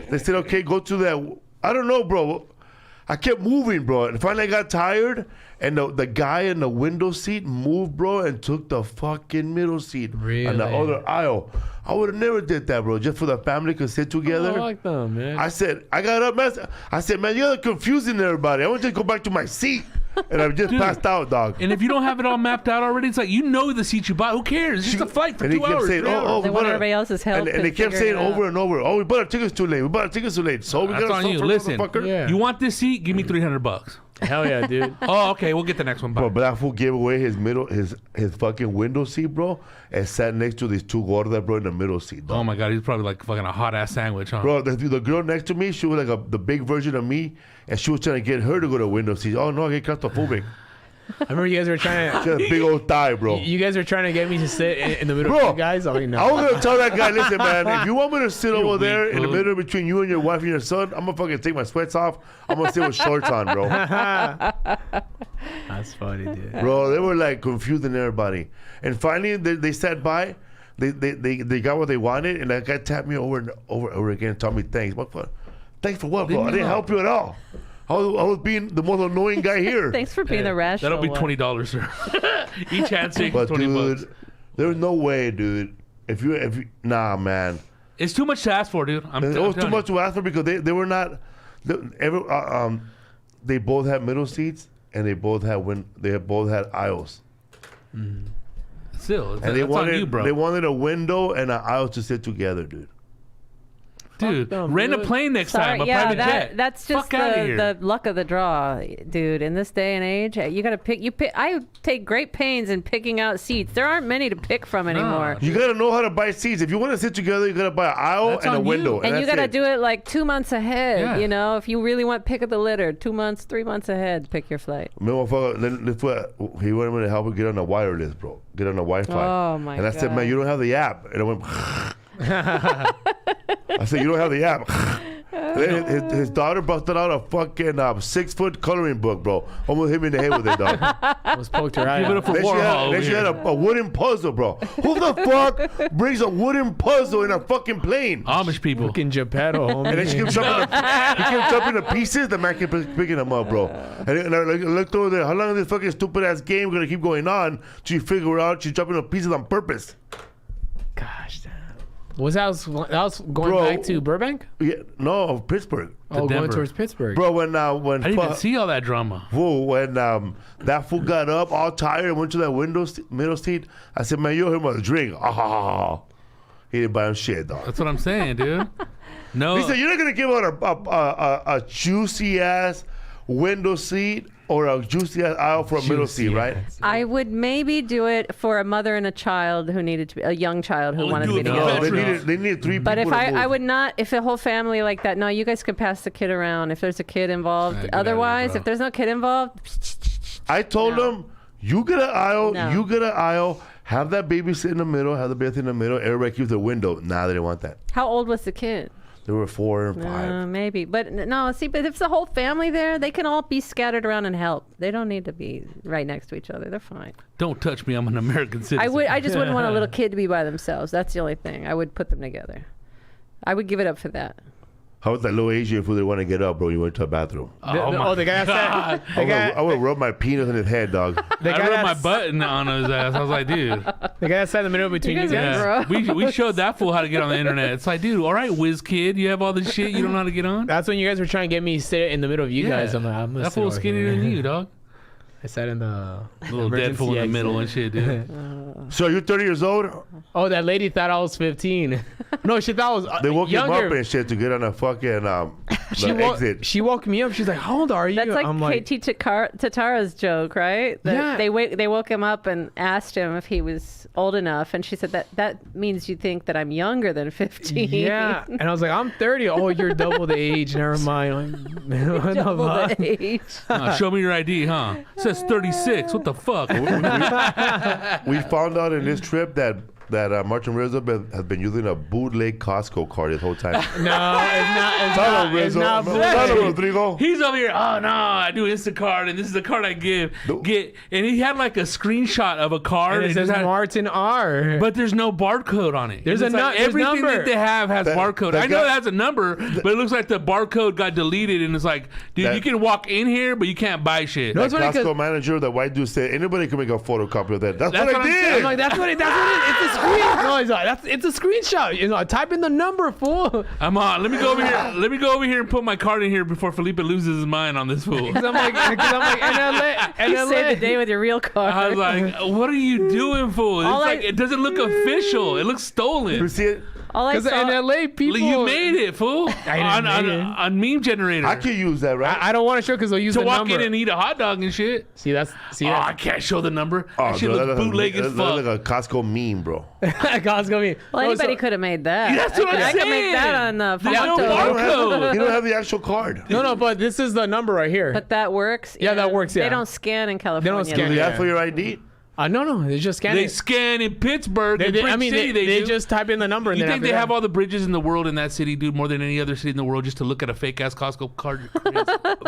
they said, okay, go to that. I don't know, bro. I kept moving, bro. And finally I got tired. And the guy in the window seat moved, bro, and took the fucking middle seat on the Really? other aisle. I would have never did that, bro, just for the family could sit together. I like them, man. I said, I got up, man. I said, man, you're confusing everybody. I want to just go back to my seat. And I just passed out, dog. And if you don't have it all mapped out already, it's like you know the seat you bought. Who cares? It's just a flight for And he 2 kept hours. saying, 3 hours. oh, They we want bought everybody else's help. And they kept saying over and over, oh, we bought our tickets too late. We bought our tickets too late. So we That's got on you. for Listen, motherfucker. Yeah. you want this seat? Give me $300. Hell yeah, dude. Oh, okay. We'll get the next one. Bye. Bro, but that fool gave away his fucking window seat, bro, and sat next to these 2 gordas, bro, in the middle seat, dog. Oh my God, he's probably like fucking a hot ass sandwich, huh? Bro, the girl next to me, she was like the big version of me, and she was trying to get her to go to window seat. Oh, no, I get claustrophobic. I remember you guys were trying She had a big old thigh, bro. You guys are trying to get me to sit in the middle Bro, of you guys. I mean, no. I was gonna tell that guy, listen, man, if you want me to sit over there in the middle between you and your wife and your son, I'm gonna fucking take my sweats off. I'm gonna sit with shorts on, bro. That's funny, dude. Bro, they were like confusing everybody. And finally, they sat by. They got what they wanted, and that guy tapped me over and over again and told me thanks. What for? Thanks for what, bro? I didn't help you at all. I was being the most annoying guy here. Thanks for being the rational That'll be $20, sir. Each handshake is 20 bucks. There's no way, dude. If you nah, man. It's too much to ask for, dude. It was too much to ask for because they were not. They both had middle seats and they both had aisles. Still, And they wanted a window and an aisle to sit together, dude. Dude, them, rent a dude. plane next time. A yeah, private jet. that's just Fuck outta here. the luck of the draw, dude. In this day and age, you gotta pick. I take great pains in picking out seats. There aren't many to pick from anymore. You gotta know how to buy seats. If you want to sit together, you gotta buy an aisle That's and a on you. window. And you that's gotta it. do it like 2 months ahead. Yeah. You know, if you really want pick of the litter, 2 months, 3 months ahead, pick your flight. Motherfucker, he wanted me to help him get on the wireless, bro. Get on the Wi-Fi. Oh, my And I said, God. man, you don't have the app. And I went. I said, you don't have the app. Then his daughter busted out a fucking 6-foot coloring book, bro. Almost hit me in the head with it, dog. Almost poked her eye Give it out. up for Then Warhol. she had a wooden puzzle, bro. Who the fuck brings a wooden puzzle in a fucking plane? Amish people. Fucking Geppetto, homie. And then she kept jumping to pieces. The man kept picking them up, bro. And I looked over there. How long is this fucking stupid ass game gonna keep going on? Till you figure out she's jumping to pieces on purpose. Gosh, damn. Was that was going Bro. back to Burbank? Yeah, no, Pittsburgh, Oh, going Denver. towards Pittsburgh. bro. When I didn't even see all that drama. when that fool got up all tired and went to that middle seat, I said, man, you owe him a drink. He didn't buy him shit, dog. That's what I'm saying, dude. No. He said, you're not gonna give out a juicy ass window seat or a juicy ass aisle for a middle seat, right? I would maybe do it for a mother and a child who needed to be a young child who Only wanted do to be it for together. veterans. They needed 3 But people. if to move. I would not, if a whole family like that, no, you guys could pass the kid around if there's a kid involved. Get outta here, Otherwise, bro. if there's no kid involved, I told No. them, you get an aisle, No. you get an aisle, have that baby sit in the middle, have the baby in the middle, everybody keeps the window. Nah, they didn't want that. how old was the kid? They were 4 and 5. Maybe, but no. See, but if it's the whole family there, they can all be scattered around and help. They don't need to be right next to each other. They're fine. Don't touch me. I'm an American citizen. I just wouldn't want a little kid to be by themselves. That's the only thing. I would put them together. I would give it up for that. How was that little Asian fool that want to get up, bro? You went to the bathroom. The guy God. said. I would rub my penis on his head, dog. The I guy rubbed my that's- button on his ass. I was like, dude. The guy that sat in the middle between you You guys guys. are Yeah. We showed that fool how to get on the internet. It's like, dude, all right, whiz kid, you have all this shit you don't know how to get on? That's when you guys were trying to get me to sit in the middle of you guys. I'm like, I'm gonna that sit fool's over skinnier here. than you, dog. I sat in the Little dead fool in the exit. middle and shit, dude. So you're 30 years old? Oh, that lady thought I was 15. No, she thought I was They woke younger. him up and shit to get on a fucking exit. She woke me up. She's like, "How old are you?" That's like I'm KT Tatara's joke, right? Yeah. They woke him up and asked him if he was old enough, and she said that means you think that I'm younger than 15. Yeah, and I was like, "I'm 30." Oh, you're double the age. Never mind. What the Double fuck? the age. Show me your ID, huh? It says 36. What the fuck? We found out in this trip that Martin Rizzo has been using a bootleg Costco card this whole time. No, it's not. It's Tell not. him, It's Rizzo. not. Tell bullshit. him, Rodrigo. He's over here. Oh no, I do Instacart, and this is the card I give. And he had like a screenshot of a card, And it and says had, Martin R. but there's no barcode on it. There's It's a like there's everything number. that they have has barcode. that I know guy- it has a number, but it looks like the barcode got deleted, and it's like, dude, That- you can walk in here, but you can't buy shit. No, That it's funny 'cause- Costco manager, that white dude said, anybody can make a photocopy of that. That's That's what what I I'm did. saying. I'm like, that's what it is. It's a screen. No, he's like, it's a screenshot. You know, type in the number, fool. I'm on. Let me go over here. Let me go over here and put my card in here before Felipe loses his mind on this fool. Because I'm like, NLA. You saved the day with your real card. I was like, what are you doing, fool? It's All like, it doesn't look official. It looks You stolen. see it? All I Because saw, in LA, people. You made it, fool. didn't make it. On meme generator. I could use that, right? I don't want to show because they'll use to the walk number. in and eat a hot dog and shit. See, Oh, I can't show the number. That shit dude, looks bootleg as fuck. like a Costco meme, bro. Costco me. well, anybody could have made that. That's what I'm I could saying. make that on the There's no photo. barcode. You don't have the actual card. No, but this is the number right here. But that works. Yeah, that works, yeah. They don't scan in California. scan, Do you yeah. have for your ID? No, they just scan They it. scan in Pittsburgh. They, in they, Brick I mean, City, they do. just type in the number. And You then think after they have that- all the bridges in the world in that city, dude? More than any other city in the world, just to look at a fake ass Costco card.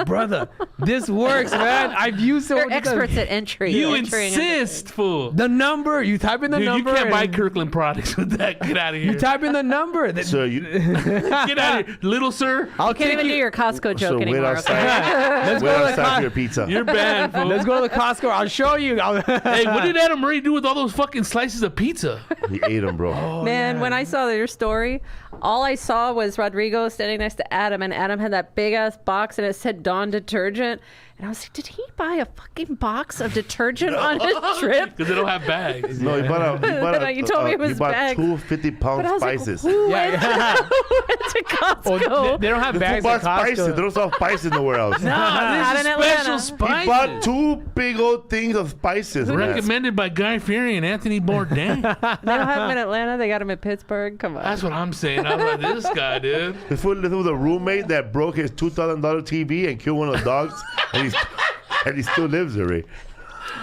brother? This works, man. I've used so They're many experts times. at entry. You entering insist, fool. The number. You type in the Dude, you number. can't buy and Kirkland products with that. Get out of here. You type in the number. So you Get out of here, little sir. I'll You can't even do your Costco joke wait anymore. outside. Okay? Let's wait go to the outside for your pizza. You're banned, fool. Let's go to the Costco. I'll show you. Hey, what did Adam Murray do with all those fucking slices of pizza? He ate them, bro. Man, when I saw your story, all I saw was Rodrigo standing next to Adam, and Adam had that big ass box, and it said Dawn detergent. And I was like, did he buy a fucking box of detergent on his trip? Because they don't have bags. No, he bought a You told me it was he bought bags. 2 50-pound But I was spices. like, who went, Yeah. who went to Costco? Oh, they don't have Who bags bought at Costco. spices? They don't sell spices nowhere else. Not in Atlanta. Special He bought spices. 2 big old things of spices. man. Recommended by Guy Fieri and Anthony Bourdain. They don't have them in Atlanta. They got them in Pittsburgh. Come on. That's what I'm saying. I was like, this guy, dude. This was a roommate that broke his $2,000 TV and killed one of the dogs, and he still lives there. Right?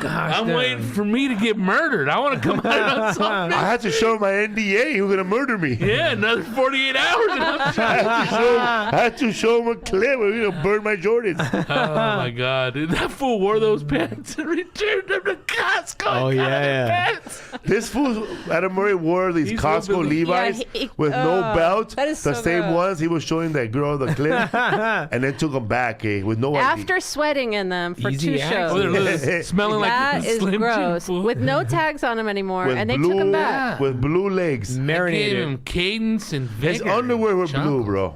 I'm waiting for me to get murdered. I want to come out on something. I had to show him my NDA. He was gonna murder me. Yeah, another 48 hours. And I'm I had to show him a clip. We're gonna burn my Jordans. oh my god, dude. That fool wore those pants and returned them to Costco. Oh, and got yeah. other pants. This fool, Adam Murray, wore these He's Costco real busy. Levi's Yeah, with no belt. that is the so same gross. ones he was showing that girl the clip, and then took them back, with no ID. After sweating in them for Easy 2 access. shows. Oh, they're little- smelling like That is Slim Jim, gross. fool. With no tags on them anymore, with and they blue, took them back. with blue legs. I gave Marinated. him cadence and vigor. His underwear were blue, bro.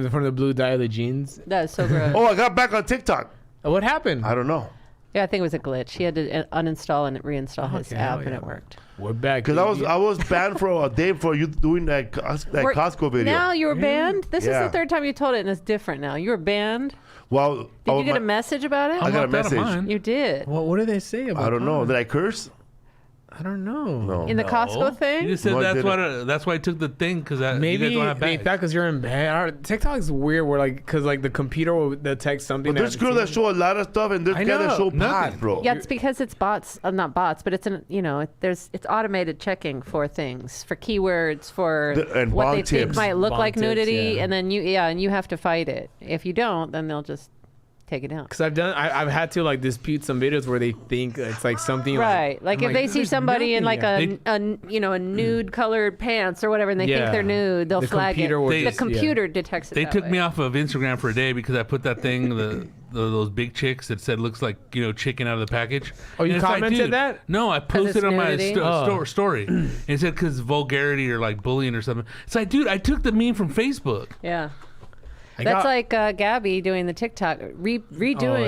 From the blue dye of the jeans. That is so gross. Oh, I got back on TikTok. What happened? I don't know. Yeah, I think it was a glitch. He had to uninstall and reinstall his Okay, app, oh, and yeah. it worked. We're back. Because I was banned for a day for you doing that We're- Costco video. Now you were banned? This is Yeah. the third time you told it, and it's different now. You were banned? Well, Did you get a message about it? I got a I'm not that of message. mine. You did. Well, what do they say about I don't know. Did I curse? I don't know. No. In the Costco thing? He just said No, I that's why I took the thing because you Maybe guys don't have they bags. thought because you're in bed. TikTok's weird. Where because the computer will detect something. But there's girls that show a lot of stuff, and there's I guys that know. show Nothing. pot, bro. Yeah, it's because it's bots. Not bots, but it's it's automated checking for things, for keywords, for And what bond they think tips. might look Bond like tips, nudity, yeah. and then you have to fight it. If you don't, then they'll just take it down. Because I've had to dispute some videos where they think it's like something Right, like I'm if they see "There's somebody in nothing like here." a nude colored pants or whatever, and they think Yeah. they're nude, they'll The flag it. computer will They- The just- computer detects it. They that took way. me off of Instagram for a day because I put that thing, those big chicks that said looks like chicken out of the package. Oh, you And it's like, commented dude, that? No, I posted it's on my nudity? story. And it said because vulgarity or like bullying or something. It's like, dude, I took the meme from Facebook. Yeah. I That's got- like Gabby doing the TikTok, redoing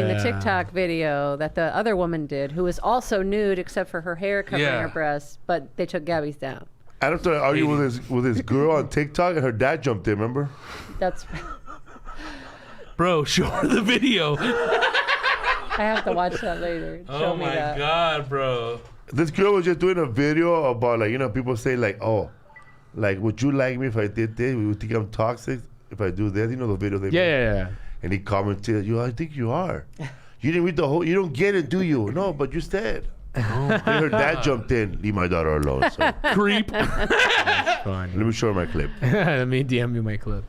the yeah. TikTok video that the other woman did, who was also nude except for her hair covering Yeah. her breasts, but they took Gabby's down. Adam started arguing with his girl on TikTok, and her dad jumped in. Remember? That's. Bro, show her the video. I have to watch that later. Show Oh me my that. god, bro. This girl was just doing a video about people say would you like me if I did this? Would you think I'm toxic if I do this? You know the video they made? Yeah. And he commented, I think you are. You didn't read the whole. You don't get it, do you? No, but you said. And her dad jumped in. Leave my daughter alone. So let Creep. Funny. me show her my clip. Let me DM you my clip.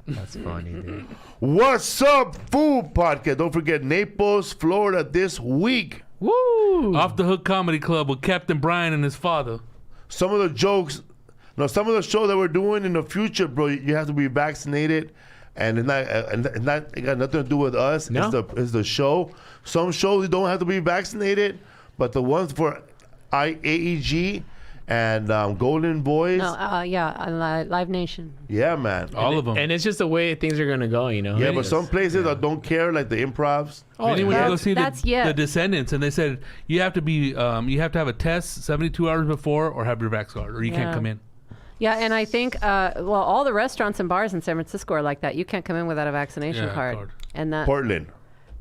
That's funny, dude. What's up, Food Podcast? Don't forget Naples, Florida this week. Woo! Off the Hook Comedy Club with Captain Brian and his father. Some of the jokes, some of the shows that we're doing in the future, bro, you have to be vaccinated, and it got nothing to do with us. No. It's the show. Some shows you don't have to be vaccinated, but the ones for AEG and Golden Boys, No, Live Nation. yeah, man. All of them. And it's just the way things are gonna go, you know. Yeah, but some places that don't care, like the improvs. Oh, then we went to go see that's the yet. Descendants, and they said you have to be, you have to have a test 72 hours before or have your vax card, or you can't Yeah. come in. Yeah, and I think, well, all the restaurants and bars in San Francisco are like that. You can't come in without a vaccination card. And that Portland.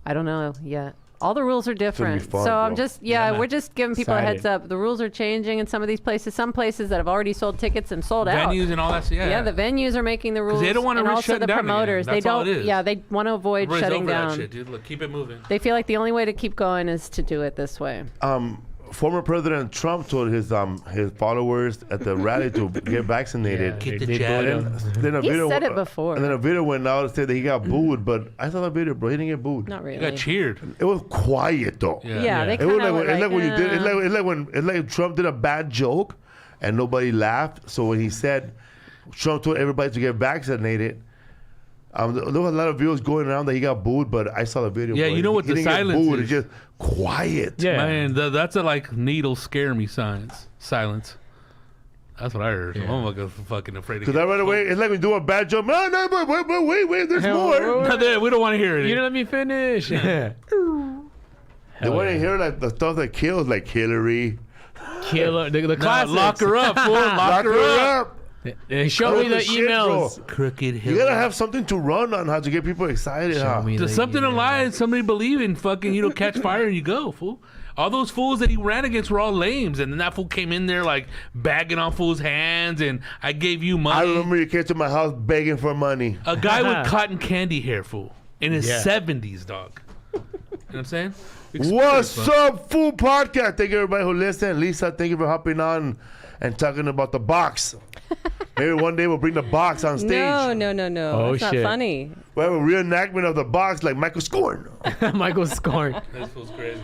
I don't know yet. All the rules are different. fun, so I'm bro. just, we're just giving people a heads up. The rules are changing in some of these places. Some places that have already sold tickets and sold out. Venues and all that. Yeah, the venues are making the rules. They don't want to and also shut the down promoters. again. That's they all don't. it is. Yeah, they want to avoid Everybody's shutting over down. that shit, dude. Look, keep it moving. They feel like the only way to keep going is to do it this way. Former President Trump told his followers at the rally to get vaccinated. Keep they the jab. booed him. Then a He video, said it before. And then a video went out and said that he got booed, but I saw the video, bro. He didn't get booed. Not really. You got cheered. It was quiet though. Yeah, they It was kind of like when you did. It's like Trump did a bad joke, and nobody laughed. So when he said Trump told everybody to get vaccinated, there was a lot of videos going around that he got booed, but I saw the video. Yeah, bro. you know what He the didn't get silence booed. is. It's just quiet. Yeah. Man, that's a like needle scare me silence. That's what I heard. Yeah. I'm fucking afraid of Because I right away, it's like we do a bad joke. No, but wait, there's Hell, more. We don't want to hear it. You didn't let me finish. They want to hear like the stuff that kills, like Hillary. Killer. The classics. Lock her up, fool. Lock her up. And show me the Shit, emails. bro. Crooked You Hillary. gotta have something to run on how to get people excited. Show me There's the something to emails. lie and somebody believe in. Fucking, catch fire and you go, fool. All those fools that he ran against were all lames, and then that fool came in there like bagging on fools' hands, and I gave you I money. remember you came to my house begging for money. A guy with cotton candy hair, fool, in his Yeah. 70s, dog. You know what I'm saying? What's Experience, man. up, Fool Podcast? Thank you, everybody who listened. Lisa, thank you for hopping on and talking about the box. Maybe one day we'll bring the box on stage. No. Oh, It's not shit. funny. We'll have a reenactment of the box like Michael Scorn. Michael Scorn. This fool's crazy.